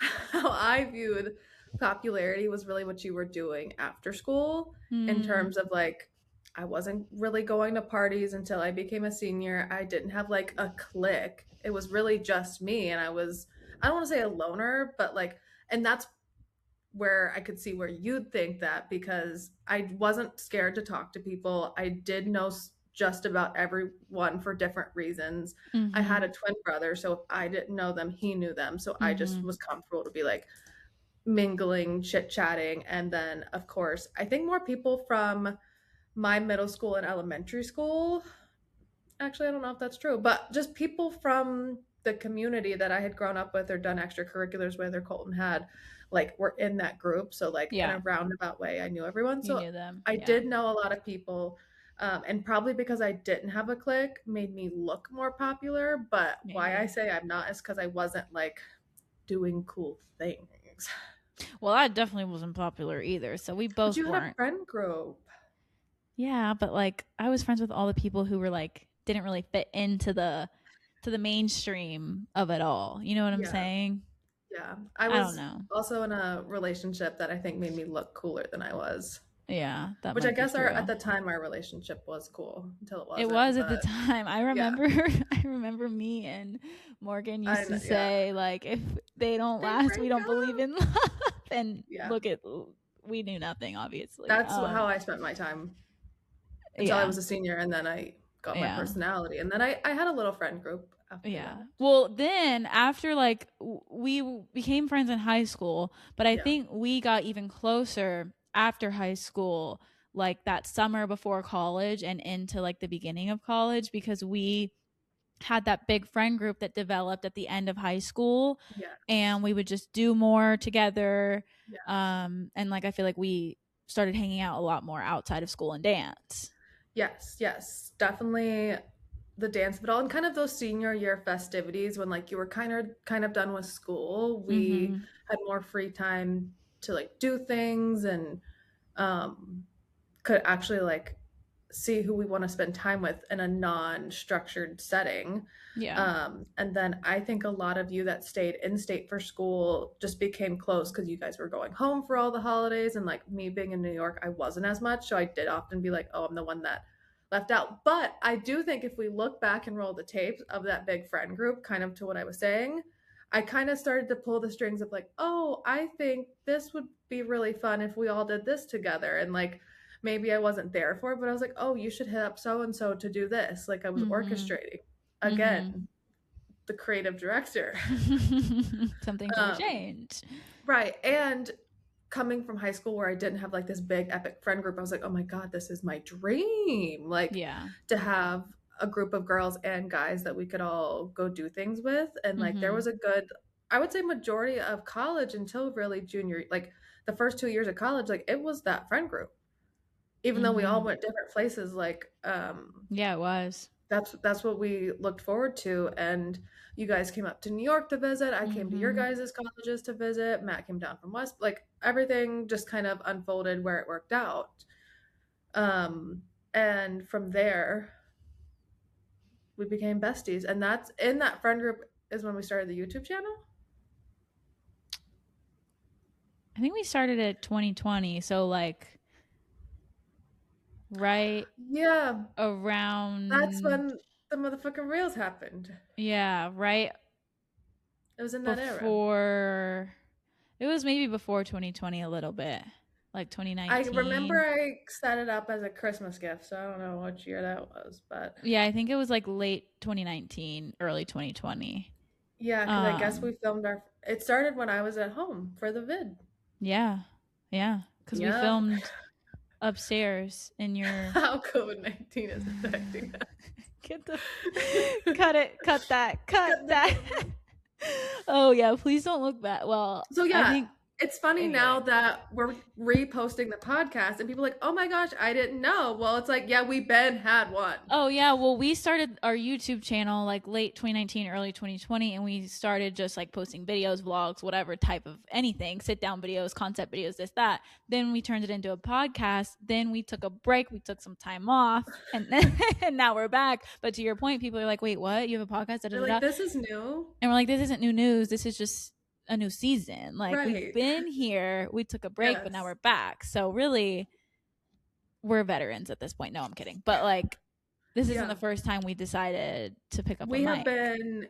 how I viewed popularity was really what you were doing after school in terms of like I wasn't really going to parties until I became a senior. I didn't have like a clique. It was really just me and I don't want to say a loner, but like and that's where I could see where you'd think that because I wasn't scared to talk to people. I did know just about everyone for different reasons. I had a twin brother, so if I didn't know them, he knew them. So I just was comfortable to be like mingling, chit chatting. And then, of course, I think more people from my middle school and elementary school. Actually, I don't know if that's true, but just people from the community that I had grown up with or done extracurriculars with or Colton had, like, were in that group. So, like, in Yeah, a roundabout way, I knew everyone. you So, knew them. I Yeah. did know a lot of people. And probably because I didn't have a clique made me look more popular. But why I Maybe. say I'm not is because I wasn't like doing cool things. Well, I definitely wasn't popular either, so we But both you had a weren't. friend group. Yeah, but like I was friends with all the people who were like didn't really fit into the mainstream of it all. You know what I'm Yeah. saying? Yeah. I I don't was know. also in a relationship that I think made me look cooler than I was. Yeah, that Which I might be guess our at true. the time our relationship was cool until it It wasn't, was at the but time. I yeah. remember I remember me and Morgan I used know, to yeah. say like if they don't They last, we break don't believe up. in love. And Yeah. look at we knew nothing obviously. That's how I spent my time until I Yeah. was a senior and then I got my Yeah. personality. And then I had a little friend group after Yeah. that. Well, then after like we became friends in high school, but I Yeah. think we got even closer after high school, like that summer before college and into like the beginning of college because we had that big friend group that developed at the end of high school Yes. and we would just do more together. Yes. And like I feel like we started hanging out a lot more outside of school and dance. Yes, yes. Definitely the dance of it all and kind of those senior year festivities when like you were kind of done with school. We Mhm. had more free time to like do things and um could actually like see who we want to spend time with in a non-structured setting. Yeah. And then I think a lot of you that stayed in state for school just became close because you guys were going home for all the holidays. And like me being in New York, I wasn't as much. So I did often be like, oh, I'm the one that left out. But I do think if we look back and roll the tapes of that big friend group, kind of to what I was saying, I kind of started to pull the strings of like, oh, I think this would be really fun if we all did this together. And like, maybe I wasn't there for it, but I was like, oh, you should hit up so and so to do this. Like I was Mhm. orchestrating. Mhm. Again, the creative director. Some things never um, change. right. And coming from high school where I didn't have like this big epic friend group, I was like, oh my God, this is my dream. Like Yeah. to have a group of girls and guys that we could all go do things with. And like there Mhm. was a good, I would say majority of college until really junior, like the first 2 years of college, like it was that friend group. Even though we all Mhm. went different places, like Yeah, it was. that's what we looked forward to. And you guys came up to New York to visit. I came to your Mhm. guys' colleges to visit. Matt came down from West. Like everything just kind of unfolded where it worked out. And from there, we became besties. And that's in that friend group is when we started the YouTube channel. I think we started at 2020, so like right Yeah, that's around when the motherfucking reels happened. yeah, right It was in that era. before it was maybe before 2020 a little bit. like 2019. I remember I set it up as a Christmas gift, so I don't know which year that was, but yeah, I think it was like late 2019, early 2020. yeah, because I guess we filmed it started when I was at home for the vid. Yeah, because we Yeah. filmed upstairs in your How COVID-19 is affecting us. cut that. Oh yeah, please don't look back. Well, so yeah, I think it's funny now that we're reposting the podcast and people are like, oh my gosh, I didn't know. Well, it's like, yeah, we Ben had one. Oh yeah, well we started our YouTube channel like late 2019, early 2020, and we started just like posting videos, vlogs, whatever type of anything, sit down videos, concept videos, this, that. Then we turned it into a podcast. Then we took a break, we took some time off, and then and now we're back. But to your point, people are like, wait, what? You have a podcast? They're like, this is new. And we're like, this isn't new news. This is just a new season. Like we've been here, we took a break, but now we're back. So really, we're veterans at this point. No, I'm kidding. But like, this isn't the first time we decided to pick up a mic. We have been,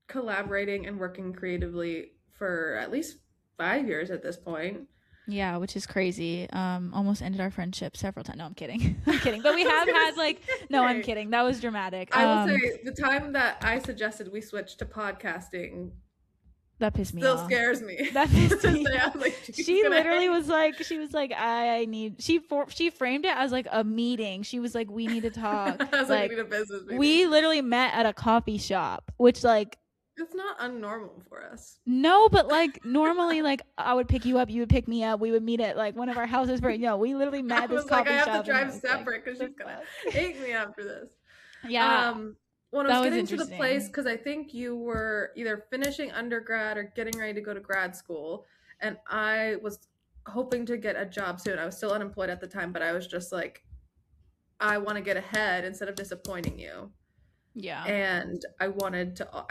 collaborating and working creatively for at least 5 years at this point. Yeah, which is crazy. Almost ended our friendship several times. No, I'm kidding. I'm kidding. But we have had like, no, I'm kidding. That was dramatic. I will say the time that I suggested we switch to podcasting, that pissed me off. Still scares me. That pissed me off. Like, she literally was like, she framed it as like a meeting. She was like, we need to talk. I was like, we need a business meeting. We literally met at a coffee shop, which like, it's not unnormal for us. No, but like normally, like I would pick you up, you would pick me up, we would meet at like one of our houses for we literally met this coffee shop. I have to drive separate because she's gonna hate me after this. Yeah. When I was getting to the place, because I think you were either finishing undergrad or getting ready to go to grad school, and I was hoping to get a job soon. I was still unemployed at the time, but I was just like, I want to get ahead instead of disappointing you. Yeah. And I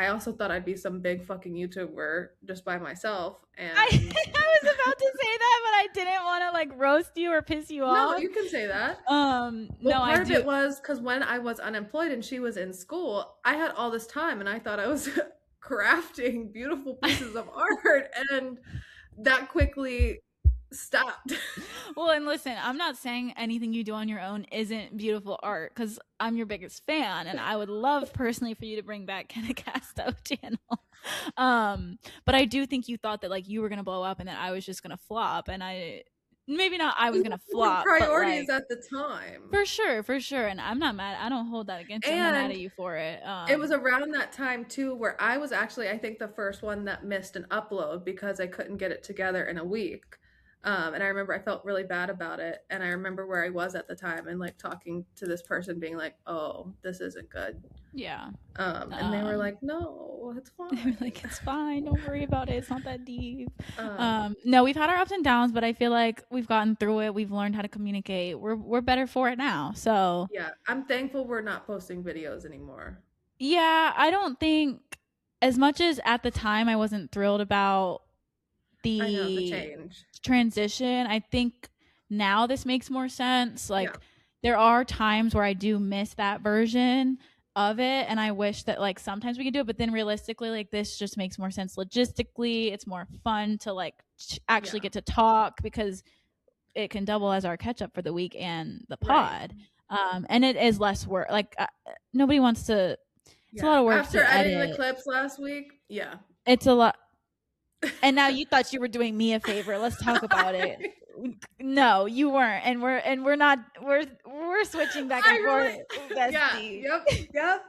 also thought I'd be some big fucking YouTuber just by myself. And I was about to say that, but I didn't want to like roast you or piss you off. No, you can say that. Part of it was because when I was unemployed and she was in school, I had all this time and I thought I was crafting beautiful pieces of art, and that quickly stopped. Well, and listen, I'm not saying anything you do on your own isn't beautiful art, because I'm your biggest fan and I would love personally for you to bring back Casto channel. But I do think you thought that like you were gonna blow up and that I was just gonna flop, and I was gonna flop. Priorities at the time. For sure. And I'm not mad. I don't hold that against you. I'm not mad at you for it. It was around that time too where I was actually, I think, the first one that missed an upload because I couldn't get it together in a week. And I remember I felt really bad about it. And I remember where I was at the time and like talking to this person being like, oh, this isn't good. Yeah. And they were like, no, it's fine. They were like, it's fine. Don't worry about it. It's not that deep. No, we've had our ups and downs, but I feel like we've gotten through it. We've learned how to communicate. We're better for it now. So yeah, I'm thankful we're not posting videos anymore. Yeah, I don't think, as much as at the time I wasn't thrilled about the change transition, I think now this makes more sense. Like there are times where I do miss that version of it, and I wish that like sometimes we could do it, but then realistically, like this just makes more sense logistically. It's more fun to like actually get to talk because it can double as our catch up for the week and the pod. And it is less work. Like nobody wants to. It's a lot of work after editing the clips last week. Yeah, it's a lot. And now you thought you were doing me a favor. Let's talk about it. No, you weren't. And we're not. We're switching back and forth. Bestie. Yep.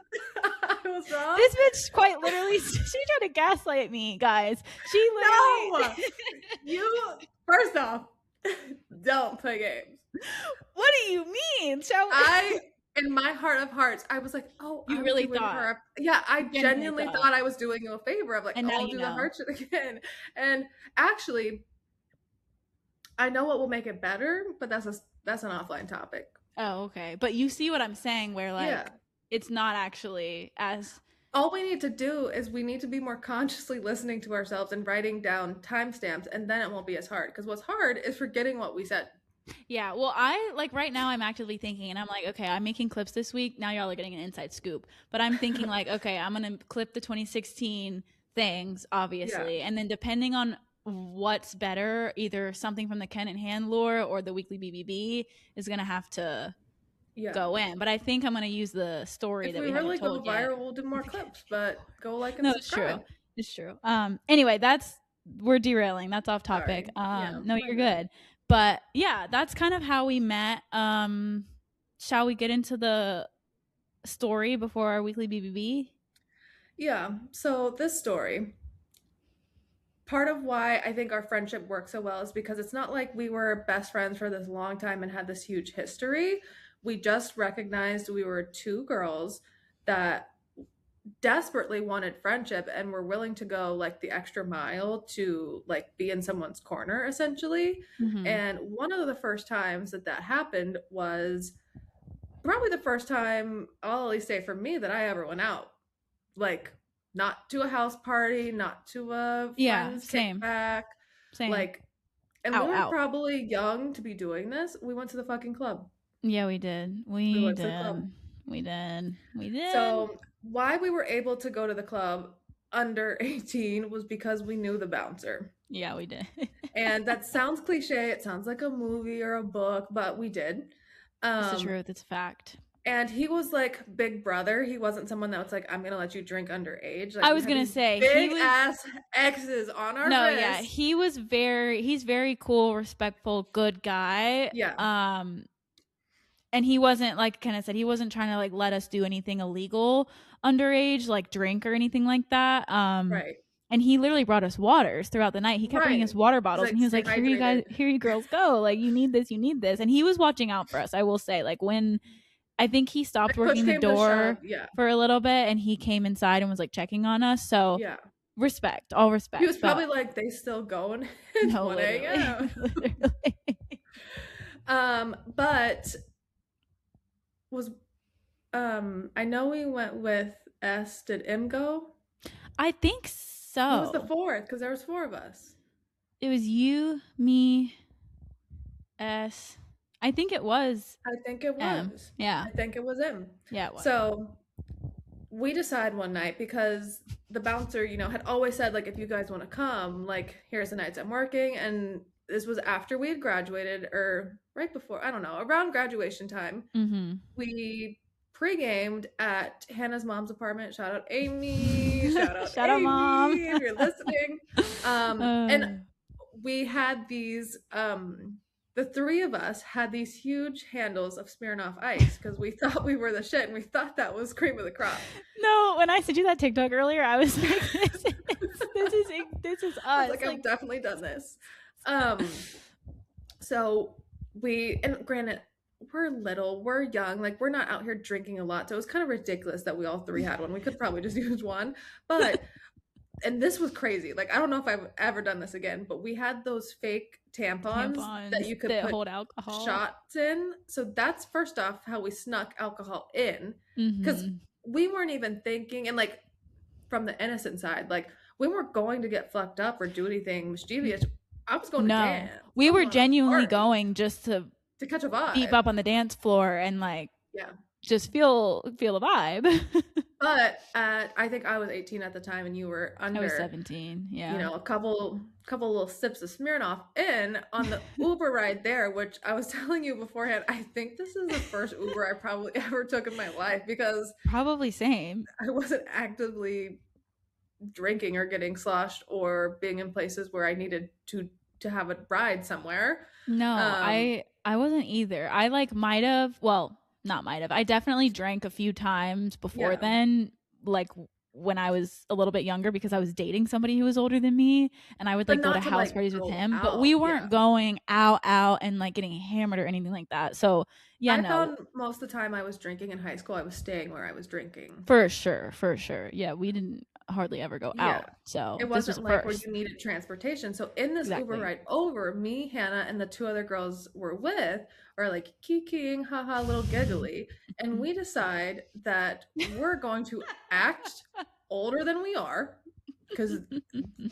I was wrong. This bitch quite literally. She tried to gaslight me, guys. She literally. No. You first off, don't play games. What do you mean? In my heart of hearts, I was like, oh, you really thought. I genuinely thought I was doing you a favor. I'm like, I'll do the heart shit again. And actually, I know what will make it better, but that's an offline topic. Oh, okay. But you see what I'm saying, where like it's not actually as. All we need to do is we need to be more consciously listening to ourselves and writing down timestamps, and then it won't be as hard. Because what's hard is forgetting what we said. Yeah, well, I like right now I'm actively thinking, and I'm like, okay, I'm making clips this week. Now y'all are getting an inside scoop. But I'm thinking like, okay, I'm going to clip the 2016 things, obviously. And then depending on what's better, either something from the Ken and Han lore or the weekly BBB, is gonna have to go in. But I think I'm gonna use the story If that we we haven't really go told yet. viral, we'll do more clips, but go like and No, it's true. subscribe. It's true. Anyway, we're derailing. That's off topic. Yeah, No, you're good. But yeah, that's kind of how we met. Shall we get into the story before our weekly BBB? Yeah. So this story, part of why I think our friendship works so well is because it's not like we were best friends for this long time and had this huge history. We just recognized we were two girls that desperately wanted friendship and were willing to go like the extra mile to like be in someone's corner essentially. Mm-hmm. And one of the first times that happened was probably the first time, I'll at least say for me, that I ever went out. Like, not to a house party, not to a friend's kickback. Same. Like, and we were probably young to be doing this. We went to the fucking club. Yeah, we did. We went to the club. We did. So why we were able to go to the club under 18 was because we knew the bouncer. Yeah, we did. And that sounds cliche. It sounds like a movie or a book, but we did. It's the truth. It's a fact. And he was like big brother. He wasn't someone that was like, I'm gonna let you drink underage. Like, I was gonna say big ass X's on our wrist. Yeah, he's very cool, respectful, good guy. Yeah. And he wasn't, like Ken said, he wasn't trying to like let us do anything illegal underage, like drink or anything like that. Right. And he literally brought us waters throughout the night. He kept bringing us water bottles, and he was like, here you girls go. Like, you need this. And he was watching out for us, I will say. Like, when I think he stopped working the door for a little bit, and he came inside and was like checking on us. So yeah, all respect. He was probably like, they still going? It's 1 a.m. But was I know we went with S. Did M go? I think so. Who was the fourth? Because there was 4 of us. It was you, me, S. I think it was. I think it was. Yeah. I think it was M. Yeah, it was. So we decide one night, because the bouncer, you know, had always said, like, if you guys want to come, like, here's the nights I'm working. And this was after we had graduated, or right before, I don't know, around graduation time. Mm-hmm. We pre-gamed at Hannah's mom's apartment. Shout out Amy. Shout out Shout out Mom if you're listening. And we had these the 3 of us had these huge handles of Smirnoff Ice because we thought we were the shit, and we thought that was cream of the crop. No, when I sent you that TikTok earlier, I was like, this is us. Like, I've definitely done this. So and granted, we're little, we're young, like, we're not out here drinking a lot, so it was kind of ridiculous that we all 3 had one. We could probably just use one, but and this was crazy. Like, I don't know if I've ever done this again, but we had those fake tampons that you could put hold alcohol shots in. So that's first off how we snuck alcohol in, because we weren't even thinking, and like from the innocent side, like, we weren't going to get fucked up or do anything mischievous. I was going to dance. We were genuinely going just to catch a vibe, deep up on the dance floor, and like, just feel a vibe. But I think I was 18 at the time, and you were under. I was 17. Yeah. You know, a couple little sips of Smirnoff in on the Uber ride there, which I was telling you beforehand. I think this is the first Uber I probably ever took in my life, because probably same. I wasn't actively drinking or getting sloshed or being in places where I needed to have a ride somewhere. No, I wasn't either. I like might have. Well, not might have. I definitely drank a few times before then, like when I was a little bit younger, because I was dating somebody who was older than me, and I would like go to house parties with him, but we weren't going out and like getting hammered or anything like that. So yeah, I found most of the time I was drinking in high school, I was staying where I was drinking. For sure. Yeah, we didn't hardly ever go out. So it wasn't like where you needed transportation. So in this Uber ride over, me, Hannah, and the 2 other girls we're with are like kikiing, haha, little giggly. And we decide that we're going to act older than we are, because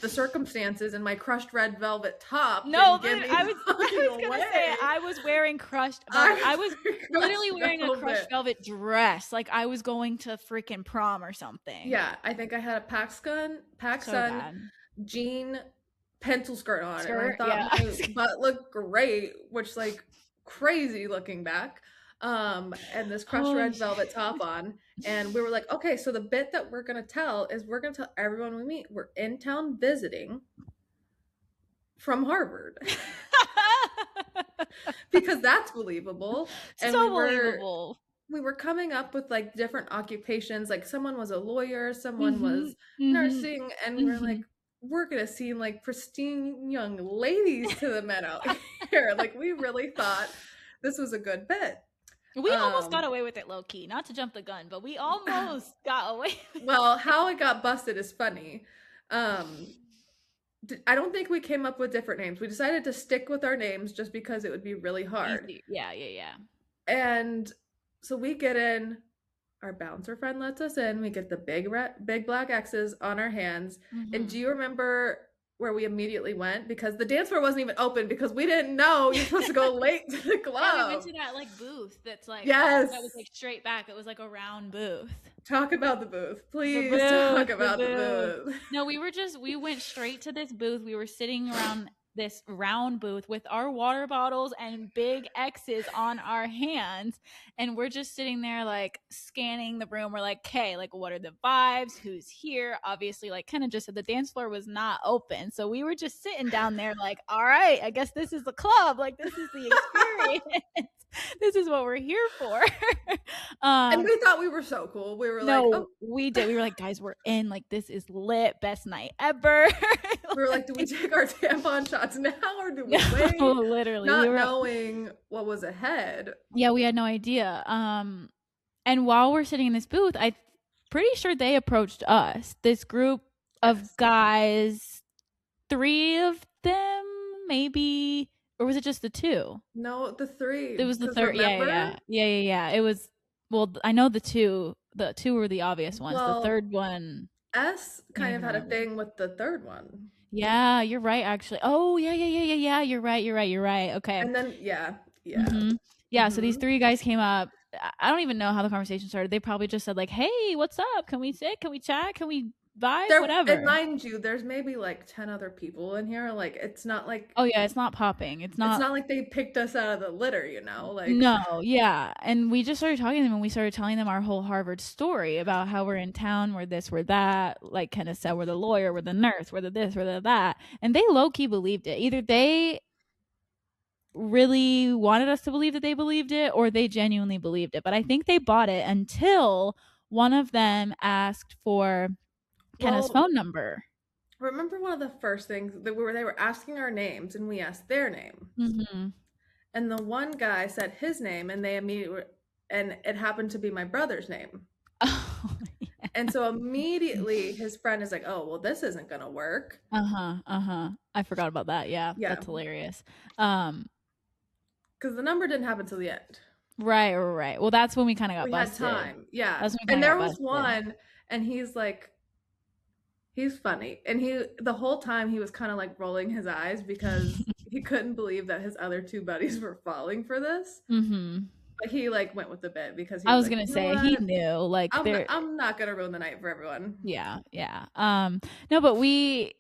the circumstances, and my crushed red velvet top. No, I was gonna say, I was wearing crushed. I was literally wearing a crushed velvet dress, like I was going to freaking prom or something. Yeah, I think I had a PacSun jean pencil skirt on, and I Skirt, thought yeah. my butt looked great, which like crazy looking back. And this crushed Holy red shit. velvet top on, and we were like, okay, so the bit that we're gonna tell is we're gonna tell everyone we meet we're in town visiting from Harvard. Because that's believable. And So believable. we were coming up with like different occupations. Like someone was a lawyer, someone Mhm, was mhm, nursing, and we're like, mhm. we're gonna seem like pristine young ladies to the men out here. Like we really thought this was a good bit. We almost got Um, away with it low key, not to jump the gun, but we almost got away with well, how it got busted is funny. Um, I don't think we came up with different names. We decided to stick with our names just because it would be really hard. easy. Yeah, yeah, yeah. And so we get in, our bouncer friend lets us in. We get the big black X's on our hands. And do Mhm. you remember where we immediately went? Because the dance floor wasn't even open because we didn't know you're supposed to go late to the Yeah, we went club. to that like booth that's like that was Yes. like straight back. It was like a round booth. Talk about the booth. The Please talk booth, the about the booth. booth. No, we went straight to this booth. We were sitting around this round booth with our water bottles and big X's on our hands. And we're just sitting there like scanning the room. We're like, okay, like what are the vibes? Who's here? Obviously, like kind of just said the dance floor was not open. So we were just sitting down there like, all right, I guess this is the club. Like this is the experience. This is what we're here for. And um we thought we were so cool. We were like, oh, no, we did. We were like, guys, we're in. Like, this is lit. Best night ever. we were like, do we Like, take our tampon shots now or do we no, wait? literally. We Not were, knowing what was ahead. yeah, we had no idea. And while we're sitting in this booth, I'm pretty sure they approached us. This group of Yes. guys, 3 of them, maybe, or was it just the 2? No, the three. It was the Because third. Yeah, yeah, remember, yeah, yeah, yeah, yeah. It was. Well, I know the 2. The 2 were the obvious ones. The well, third one, S can't kind of even had a remember. thing with the third one. Yeah, you're right, actually. Oh, yeah, yeah, yeah, yeah, yeah. You're right. You're right. You're right. Okay. And then, yeah, yeah. Hmm. Yeah. So these Hmm. 3 guys came up. I don't even know how the conversation started. They probably just said like, "Hey, what's up? Can we sit? Can we chat? Can we vibe? There, and Whatever." mind you, there's maybe like 10 other people in here. Like, Oh yeah, it's not popping. It's it's not. not like they picked us out of the litter, you know? Like, No, yeah. And we just started talking to them and we started telling them our whole Harvard story about how we're in town, we're this, we're that, like kind of said we're the lawyer, we're the nurse, we're the this, we're the that. And they low key believed it. Either they really wanted us to believe that they believed it or they genuinely believed it. But I think they bought it until one of them asked for Kenna's well, phone number. remember one of the first things that they were asking our names and we asked their name. Mm-hmm. And the one guy said his name and they immediately, and it happened to be my brother's name. Oh, yeah. And so immediately his friend is like, oh, well, this isn't going to work. Uh-huh. Uh-huh. I forgot about that. Yeah, Yeah. that's hilarious. Um, Because the number didn't happen till the end. right, right. Well, that's when we kind of got We had busted. time. Yeah. That's when we And kind of there got was busted. one, and he's like, he's funny. And the whole time he was kind of like rolling his eyes because he couldn't believe that his other 2 buddies were falling for this. Mm-hmm. But he like went with the bit because he I was was like, gonna you know say he what? knew, like there. I'm not gonna ruin the night for everyone. Yeah, yeah. No, but we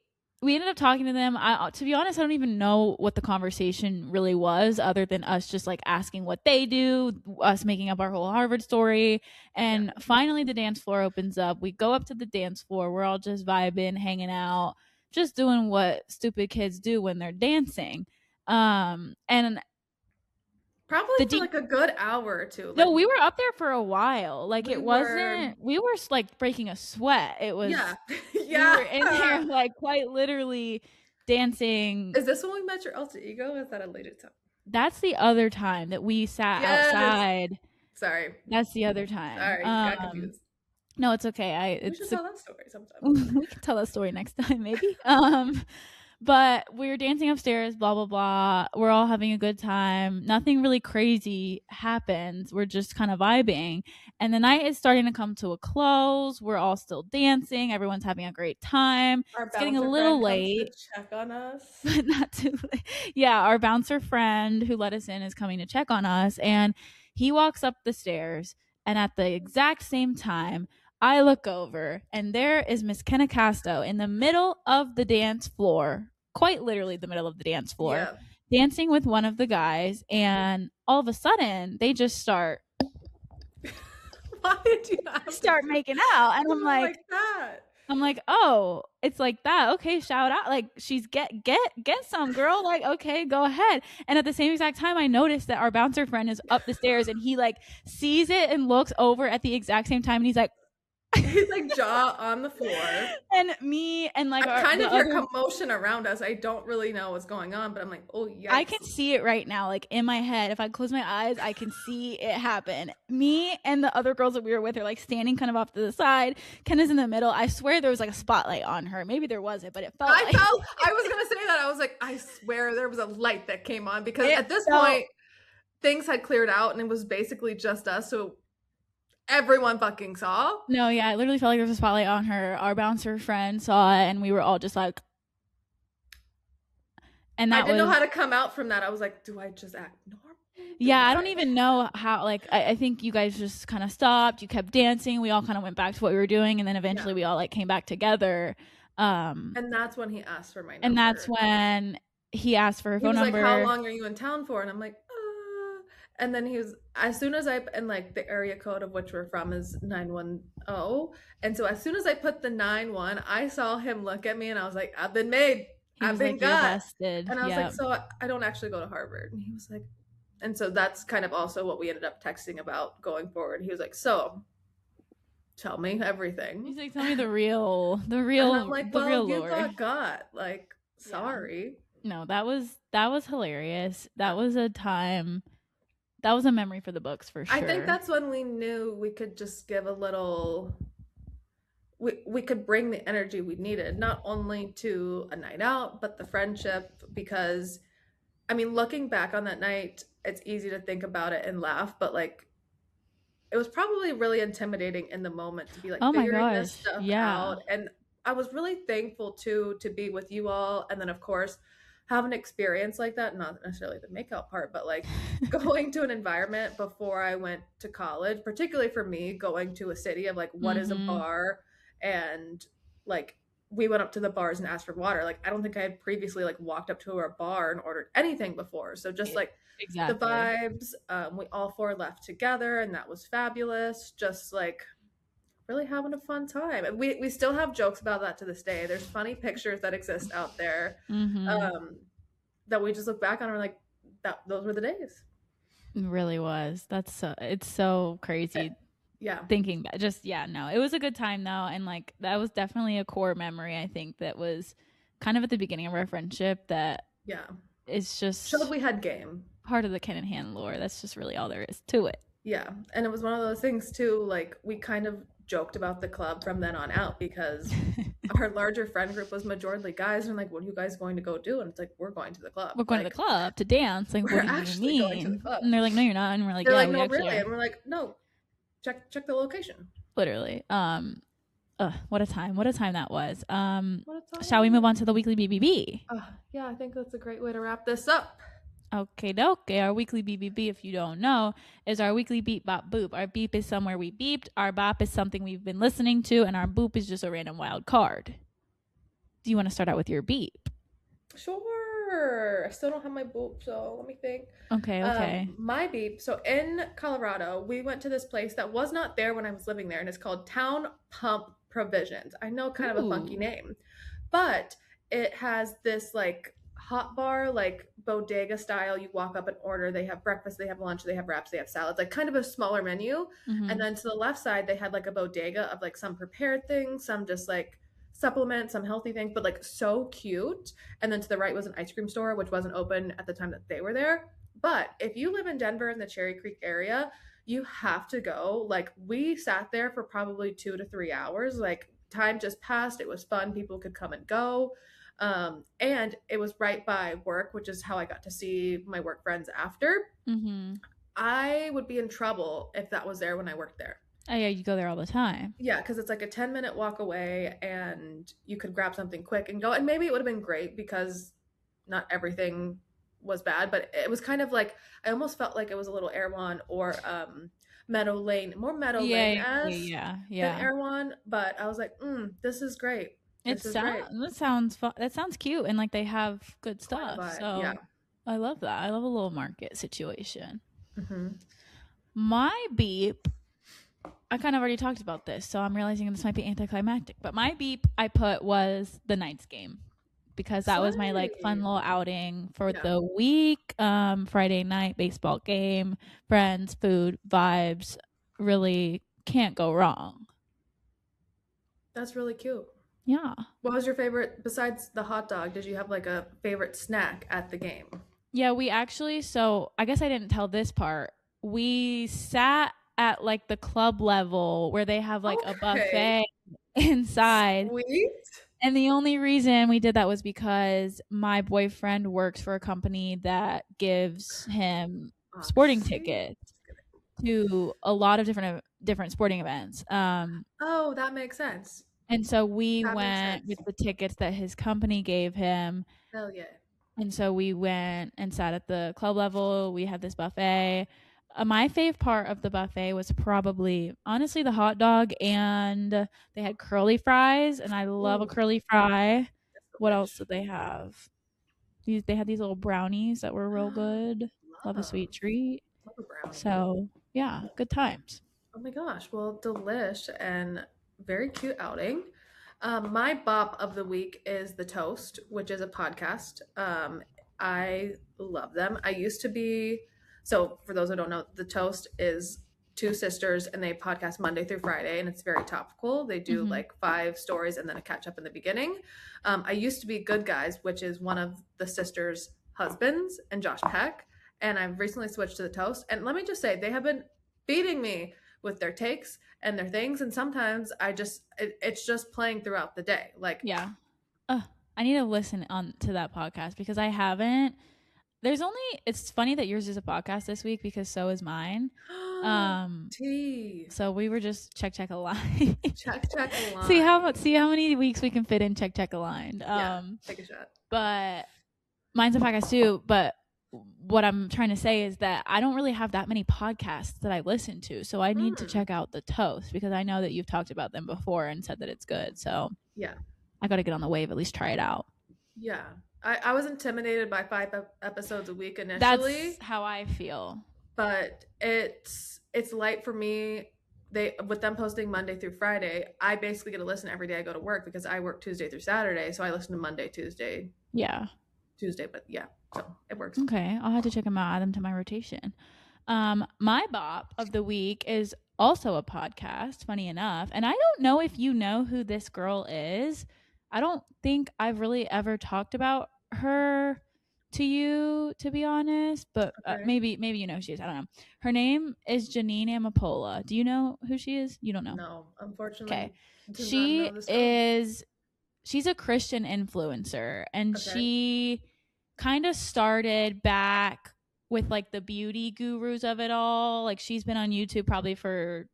ended up talking to them. I to be honest, I don't even know what the conversation really was other than us just like asking what they do, us making up our whole Harvard story. Yeah. And finally the dance floor opens up. We go up to the dance floor. We're all just vibing, hanging out, just doing what stupid kids do when they're dancing. And Probably the for like a good hour or two. no, Like we were up there for a while. Like we it were, wasn't we were like breaking a sweat. It yeah. was we were in Yeah. there like quite literally dancing. Is this when we met your alter ego? Is that a later time? That's the other time that we sat Yes. outside. Sorry. That's the other time. Sorry. Got confused. No, it's okay. We should tell that story sometime. We can tell that story next time maybe. But we were dancing upstairs, blah blah blah. We're all having a good time. Nothing really crazy happens. We're just kind of vibing. And the night is starting to come to a close. We're all still dancing. Everyone's having a great time. Our It's getting a bouncer little friend comes to late, check on us. but not too late. Yeah, our bouncer friend who let us in is coming to check on us. And he walks up the stairs. And at the exact same time, I look over and there is Miss Kenna Casto in the middle of the dance floor quite literally the middle of the dance floor, dancing with one of the guys, and all of a sudden they just start Why did you have start making out, and like that? I'm like, oh, it's like that. Okay, shout out. Like, she's get some, girl. Like, okay, go ahead. And at the same exact time, I noticed that our bouncer friend is up the stairs, and he like sees it and looks over at the exact same time, and he's like, he's like jaw on the floor, and me and like I kind of hear commotion around us. I don't really know what's going on, but I'm like, oh yeah, I can see it right now, like in my head. If I close my eyes, I can see it happen. Me and the other girls that we were with are like standing kind of off to the side. Kenna's in the middle. I swear there was like a spotlight on her. Maybe there wasn't, but it felt I was gonna say that. I was like, I swear there was a light that came on, because at this point things had cleared out and it was basically just us, so everyone fucking saw. No, yeah, I literally felt like there was a spotlight on her. Our bouncer friend saw it, and we were all just like, and that I didn't know how to come out from that. I was like, do I just act normal? Yeah, I don't even know how. Like, I think you guys just kind of stopped. You kept dancing. We all kind of went back to what we were doing, and then eventually we all like came back together. And that's when he asked for my number. And that's when he asked for her phone number. He was like, how long are you in town for? And I'm like, and then he was, as soon as and like the area code of which we're from is 910. And so as soon as I put the 91, I saw him look at me, and I was like, I've been made. I've been got. And I was like, so I don't actually go to Harvard. And he was like, and so that's kind of also what we ended up texting about going forward. He was like, so tell me everything. He's like, tell me the real, and I'm like, the real you got like, sorry. No, that was hilarious. That was a time. That was a memory for the books, for sure. I think that's when we knew we could just give a little. We could bring the energy we needed, not only to a night out, but the friendship. Because, I mean, looking back on that night, it's easy to think about it and laugh, but like, it was probably really intimidating in the moment to be like, figuring this stuff out. And I was really thankful too to be with you all, and then of course have an experience like that, not necessarily the makeout part, but like going to an environment before I went to college, particularly for me, going to a city of like, what is a bar? And like, we went up to the bars and asked for water. Like, I don't think I had previously like walked up to a bar and ordered anything before. So just like the vibes, we all four left together, and that was fabulous. Just like really having a fun time. And we still have jokes about that to this day. There's funny pictures that exist out there that we just look back on and we're like, those were the days. It really was. It's so crazy. Thinking back, it was a good time though, and like that was definitely a core memory, I think, that was kind of at the beginning of our friendship, that it's just showed we had game. Part of the Ken and Han lore. That's just really all there is to it. Yeah, and it was one of those things too, like we kind of joked about the club from then on out, because our larger friend group was majority guys, and like, what are you guys going to go do? And it's like, we're going to the club. We're going to the club to dance. Like, what do you mean? Going to the club. And they're like, no, you're not. And we're like, they're like, no, really? And we're like, no, check the location. Literally. What a time that was. Shall we move on to the weekly BBB? Yeah, I think that's a great way to wrap this up. Okay. Our weekly BBB, if you don't know, is our weekly beep bop boop. Our beep is somewhere we beeped. Our bop is something we've been listening to, and our boop is just a random wild card. Do you want to start out with your beep? Sure. I still don't have my boop, so let me think. Okay. My beep. So in Colorado, we went to this place that was not there when I was living there, and it's called Town Pump Provisions. I know, kind of a funky name, but it has this like hot bar, like bodega style. You walk up and order. They have breakfast, they have lunch, they have wraps, they have salads, like kind of a smaller menu. And then to the left side, they had like a bodega of like some prepared things, some just like supplements, some healthy things, but like so cute. And then to the right was an ice cream store, which wasn't open at the time that they were there. But if you live in Denver in the Cherry Creek area, you have to go. Like, we sat there for probably 2 to 3 hours. Like, time just passed. It was fun. People could come and go. And it was right by work, which is how I got to see my work friends after. I would be in trouble if that was there when I worked there. Oh yeah, you go there all the time. Yeah, because it's like a 10-minute walk away, and you could grab something quick and go. And maybe it would have been great because not everything was bad, but it was kind of like, I almost felt like it was a little Erewhon or Meadow Lane, more Meadow Lane-esque than Erewhon. But I was like, this is great. This is great. That sounds fun. That sounds cute, and like they have good Quite a stuff. vibe. Yeah. So I love that. I love a little market situation. Mm-hmm. My beep, I kind of already talked about this, so I'm realizing this might be anticlimactic. But my beep I put was the Knights game because that was my like fun Slay. little outing for Yeah. the week. Friday night baseball game, friends, food, vibes. Really can't go wrong. That's really cute. Yeah. What was your favorite besides the hot dog? Did you have like a favorite snack at the game? Yeah, we actually, so I guess I didn't tell this part. We sat at like the club level where they have like a Okay. buffet inside. Sweet. And the only reason we did that was because my boyfriend works for a company that gives him sporting See? tickets to a lot of different sporting events. Oh, that makes sense. And so we That makes went sense. with the tickets that his company gave him. Hell yeah. And so we went and sat at the club level. We had this buffet. My fave part of the buffet was probably, honestly, the hot dog, and they had curly fries, and I love a Ooh, curly fry. that's What else delish. did they have? They had these little brownies that were real good. Love a Love. sweet treat. Love a brownie. So yeah, good times. Oh my gosh. Well, delish and very cute outing. My bop of the week is The Toast, which is a podcast. I love them. I used to be, so for those who don't know, The Toast is two sisters and they podcast Monday through Friday and it's very topical. They do Mm-hmm. like 5 stories and then a catch up in the beginning. I used to be Good Guys, which is one of the sisters' husbands and Josh Peck. And I've recently switched to The Toast. And let me just say, they have been beating me with their takes and their things, and sometimes it's just playing throughout the day, like Yeah. I need to listen on to that podcast because I haven't. It's funny that yours is a podcast this week because so is mine. Um, tea. so we were just check aligned. Check a line. See how many weeks we can fit in check aligned. Yeah, take a shot. But mine's a podcast too. But what I'm trying to say is that I don't really have that many podcasts that I listen to, so I need to check out The Toast because I know that you've talked about them before and said that it's good. So Yeah, I got to get on the wave, at least try it out. yeah. I was intimidated by 5 episodes a week initially. That's how I feel. But it's light for me. They with them posting Monday through Friday, I basically get to listen every day I go to work because I work Tuesday through Saturday, so I listen to Monday, Tuesday, but yeah, so it works. Okay, I'll have to check them out, add them to my rotation. My bop of the week is also a podcast, funny enough, and I don't know if you know who this girl is. I don't think I've really ever talked about her to you, to be honest, but Okay. maybe you know who she is. I don't know. Her name is Janine Amapola. Do you know who she is? You don't know. No, unfortunately. Okay. Do not know this girl. She's a Christian influencer, and Okay. she kind of started back with like the beauty gurus of it all. Like she's been on YouTube probably for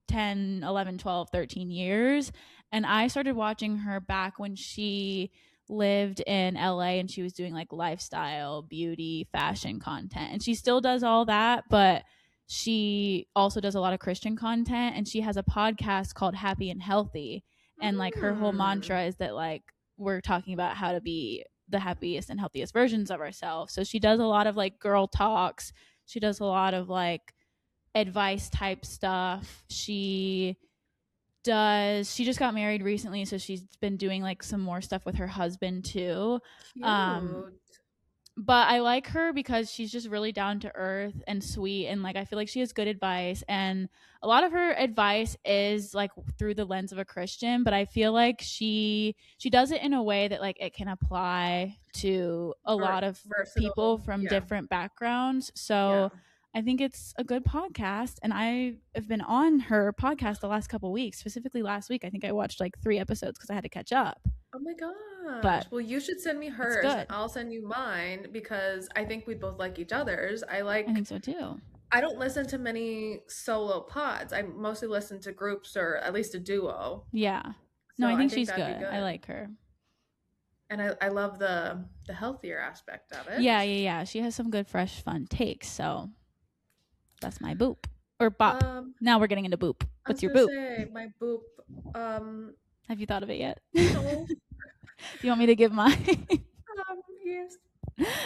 10, 11, 12, 13 years. And I started watching her back when she lived in LA and she was doing like lifestyle, beauty, fashion content. And she still does all that, but she also does a lot of Christian content, and she has a podcast called Happy and Healthy. And like her whole mantra is that like we're talking about how to be the happiest and healthiest versions of ourselves. So she does a lot of like girl talks. She does a lot of like advice type stuff. She just got married recently, so she's been doing like some more stuff with her husband too. Cute. But I like her because she's just really down to earth and sweet, and like I feel like she has good advice, and a lot of her advice is like through the lens of a Christian, but I feel like she does it in a way that like it can apply to a lot of people from different backgrounds. So I think it's a good podcast, and I have been on her podcast the last couple of weeks. Specifically last week, I think I watched like 3 episodes because I had to catch up. Oh my gosh. But well, you should send me hers and I'll send you mine because I think we both like each other's. I think so too. I don't listen to many solo pods. I mostly listen to groups or at least a duo. Yeah. No, I think she's good. I like her. And I love the healthier aspect of it. Yeah. She has some good, fresh, fun takes. So that's my boop or bop. Now we're getting into boop. What's your boop? My boop. Have you thought of it yet? No. Do you want me to give mine? Yes.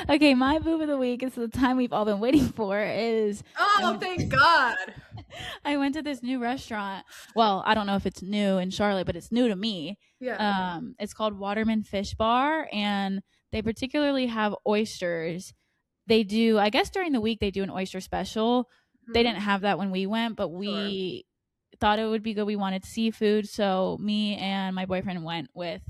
Okay, my boob of the week is the time we've all been waiting for is Thank God. I went to this new restaurant. Well, I don't know if it's new in Charlotte, but it's new to me. Yeah. It's called Waterman Fish Bar, and they particularly have oysters. They do, I guess during the week they do an oyster special. They didn't have that when we went, but we thought it would be good. We wanted seafood, so me and my boyfriend went with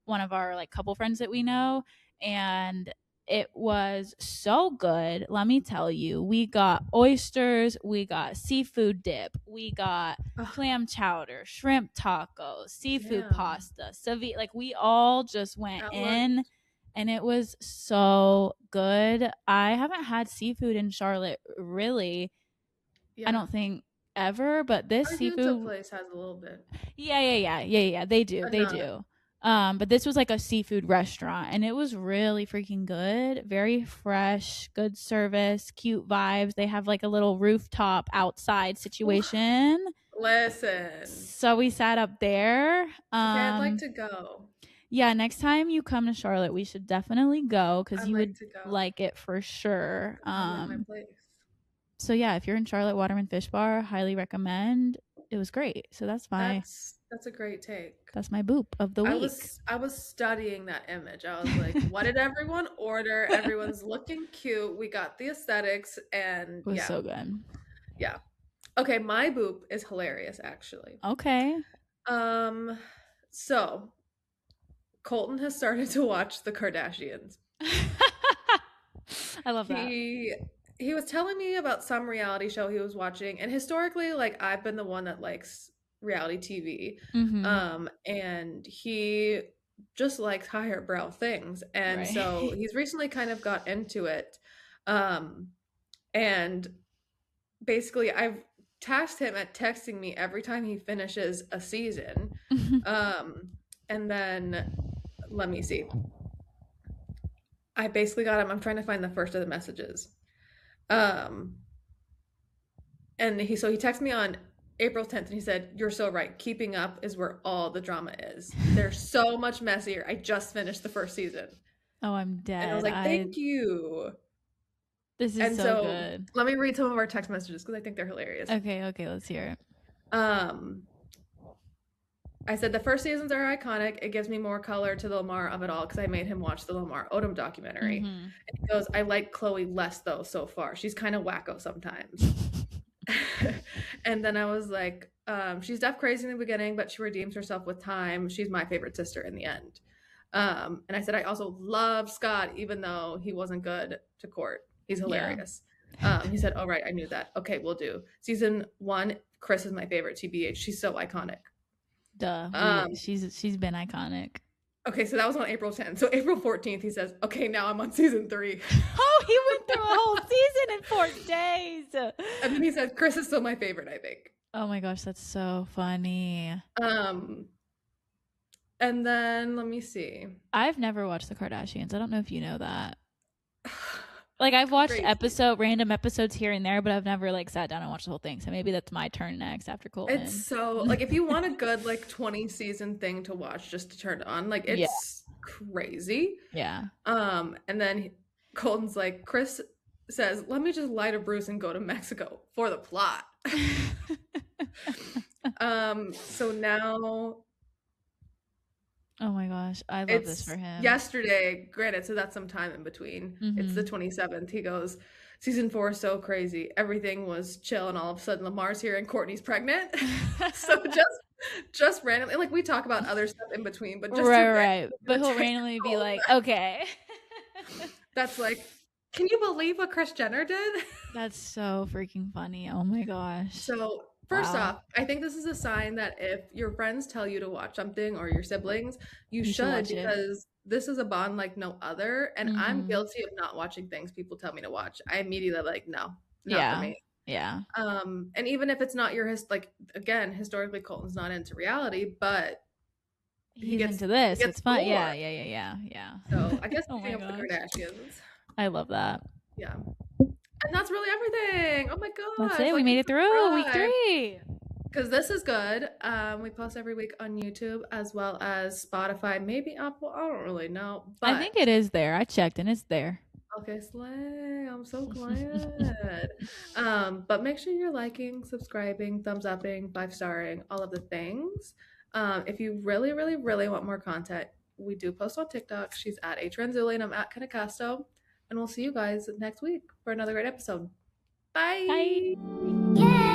one of our like couple friends that we know, and it was so good. Let me tell you, we got oysters, we got seafood dip, we got clam chowder, shrimp tacos, seafood pasta, ceviche. Like we all just went in, and it was so good. I haven't had seafood in Charlotte really. I don't think ever, but this seafood place has a little bit. Yeah. They do. But this was like a seafood restaurant, and it was really freaking good. Very fresh, good service, cute vibes. They have like a little rooftop outside situation. Listen. So we sat up there. I'd like to go. Yeah, next time you come to Charlotte, we should definitely go because you would like it for sure. My place. So yeah, if you're in Charlotte, Waterman Fish Bar, highly recommend. It was great. So that's a great take. That's my boop of the week. I was studying that image. I was like, what did everyone order? Everyone's looking cute. We got the aesthetics, and it was so good. Yeah. Okay, my boop is hilarious, actually. Okay. So Colton has started to watch the Kardashians. I love that. He was telling me about some reality show he was watching, and historically, like, I've been the one that likes reality TV. And he just likes higher brow things, and so he's recently kind of got into it. And basically I've tasked him at texting me every time he finishes a season. And then let me see. I basically got him. I'm trying to find the first of the messages. And he texted me on April 10th, and he said, "You're so right. Keeping up is where all the drama is. They're so much messier. I just finished the first season." Oh, I'm dead. And I was like, thank you. This is so good. Let me read some of our text messages because I think they're hilarious. Okay, let's hear it. I said, the first seasons are iconic. It gives me more color to the Lamar of it all because I made him watch the Lamar Odom documentary. And he goes, I like Chloe less, though, so far. She's kind of wacko sometimes. And then I was like, she's deaf crazy in the beginning, but she redeems herself with time. She's my favorite sister in the end. And I said, I also love Scott, even though he wasn't good to court. He's hilarious. He said, oh, right, I knew that. Okay, we'll do. Season 1, Chris is my favorite, TBH. She's so iconic. Duh. She's been iconic. Okay, so that was on April 10th. So April 14th, he says, okay, now I'm on season 3. Oh, he went through a whole season in 4 days. And then he said, Chris is still my favorite, I think. Oh my gosh, that's so funny. And then let me see. I've never watched the Kardashians. I don't know if you know that. Like, I've watched random episodes here and there, but I've never like sat down and watched the whole thing. So maybe that's my turn next after Colton. It's so like, if you want a good like 20 season thing to watch just to turn it on, like it's crazy. Yeah. And then Colton's like, Chris says, let me just lie to Bruce and go to Mexico for the plot. So now, oh my gosh, I love this for him. Yesterday, granted, so that's some time in between. It's the 27th. He goes, season 4 is so crazy. Everything was chill, and all of a sudden Lamar's here and Courtney's pregnant. So just randomly, like we talk about other stuff in between, but just right. But he'll randomly be like, okay. That's like, can you believe what Kris Jenner did? That's so freaking funny. Oh my gosh. So first off, I think this is a sign that if your friends tell you to watch something, or your siblings, you should, because this is a bond like no other. And I'm guilty of not watching things people tell me to watch. I immediately like, no, not for me. Yeah. And even if it's not your historically Colton's not into reality, but he's into this. It's fun. Yeah. So I guess keeping up with the Kardashians. I love that. Yeah. And that's really everything. Oh my god. That's it. We made it through week 3. Because this is good. We post every week on YouTube as well as Spotify, maybe Apple. I don't really know, I but think it is there. I checked and it's there. okay, slay. I'm so glad. But make sure you're liking, subscribing, thumbs upping, 5-starring, all of the things. If you really, really, really want more content, we do post on TikTok. She's at Renzulli and I'm at Canacasto. And we'll see you guys next week for another great episode. Bye. Bye.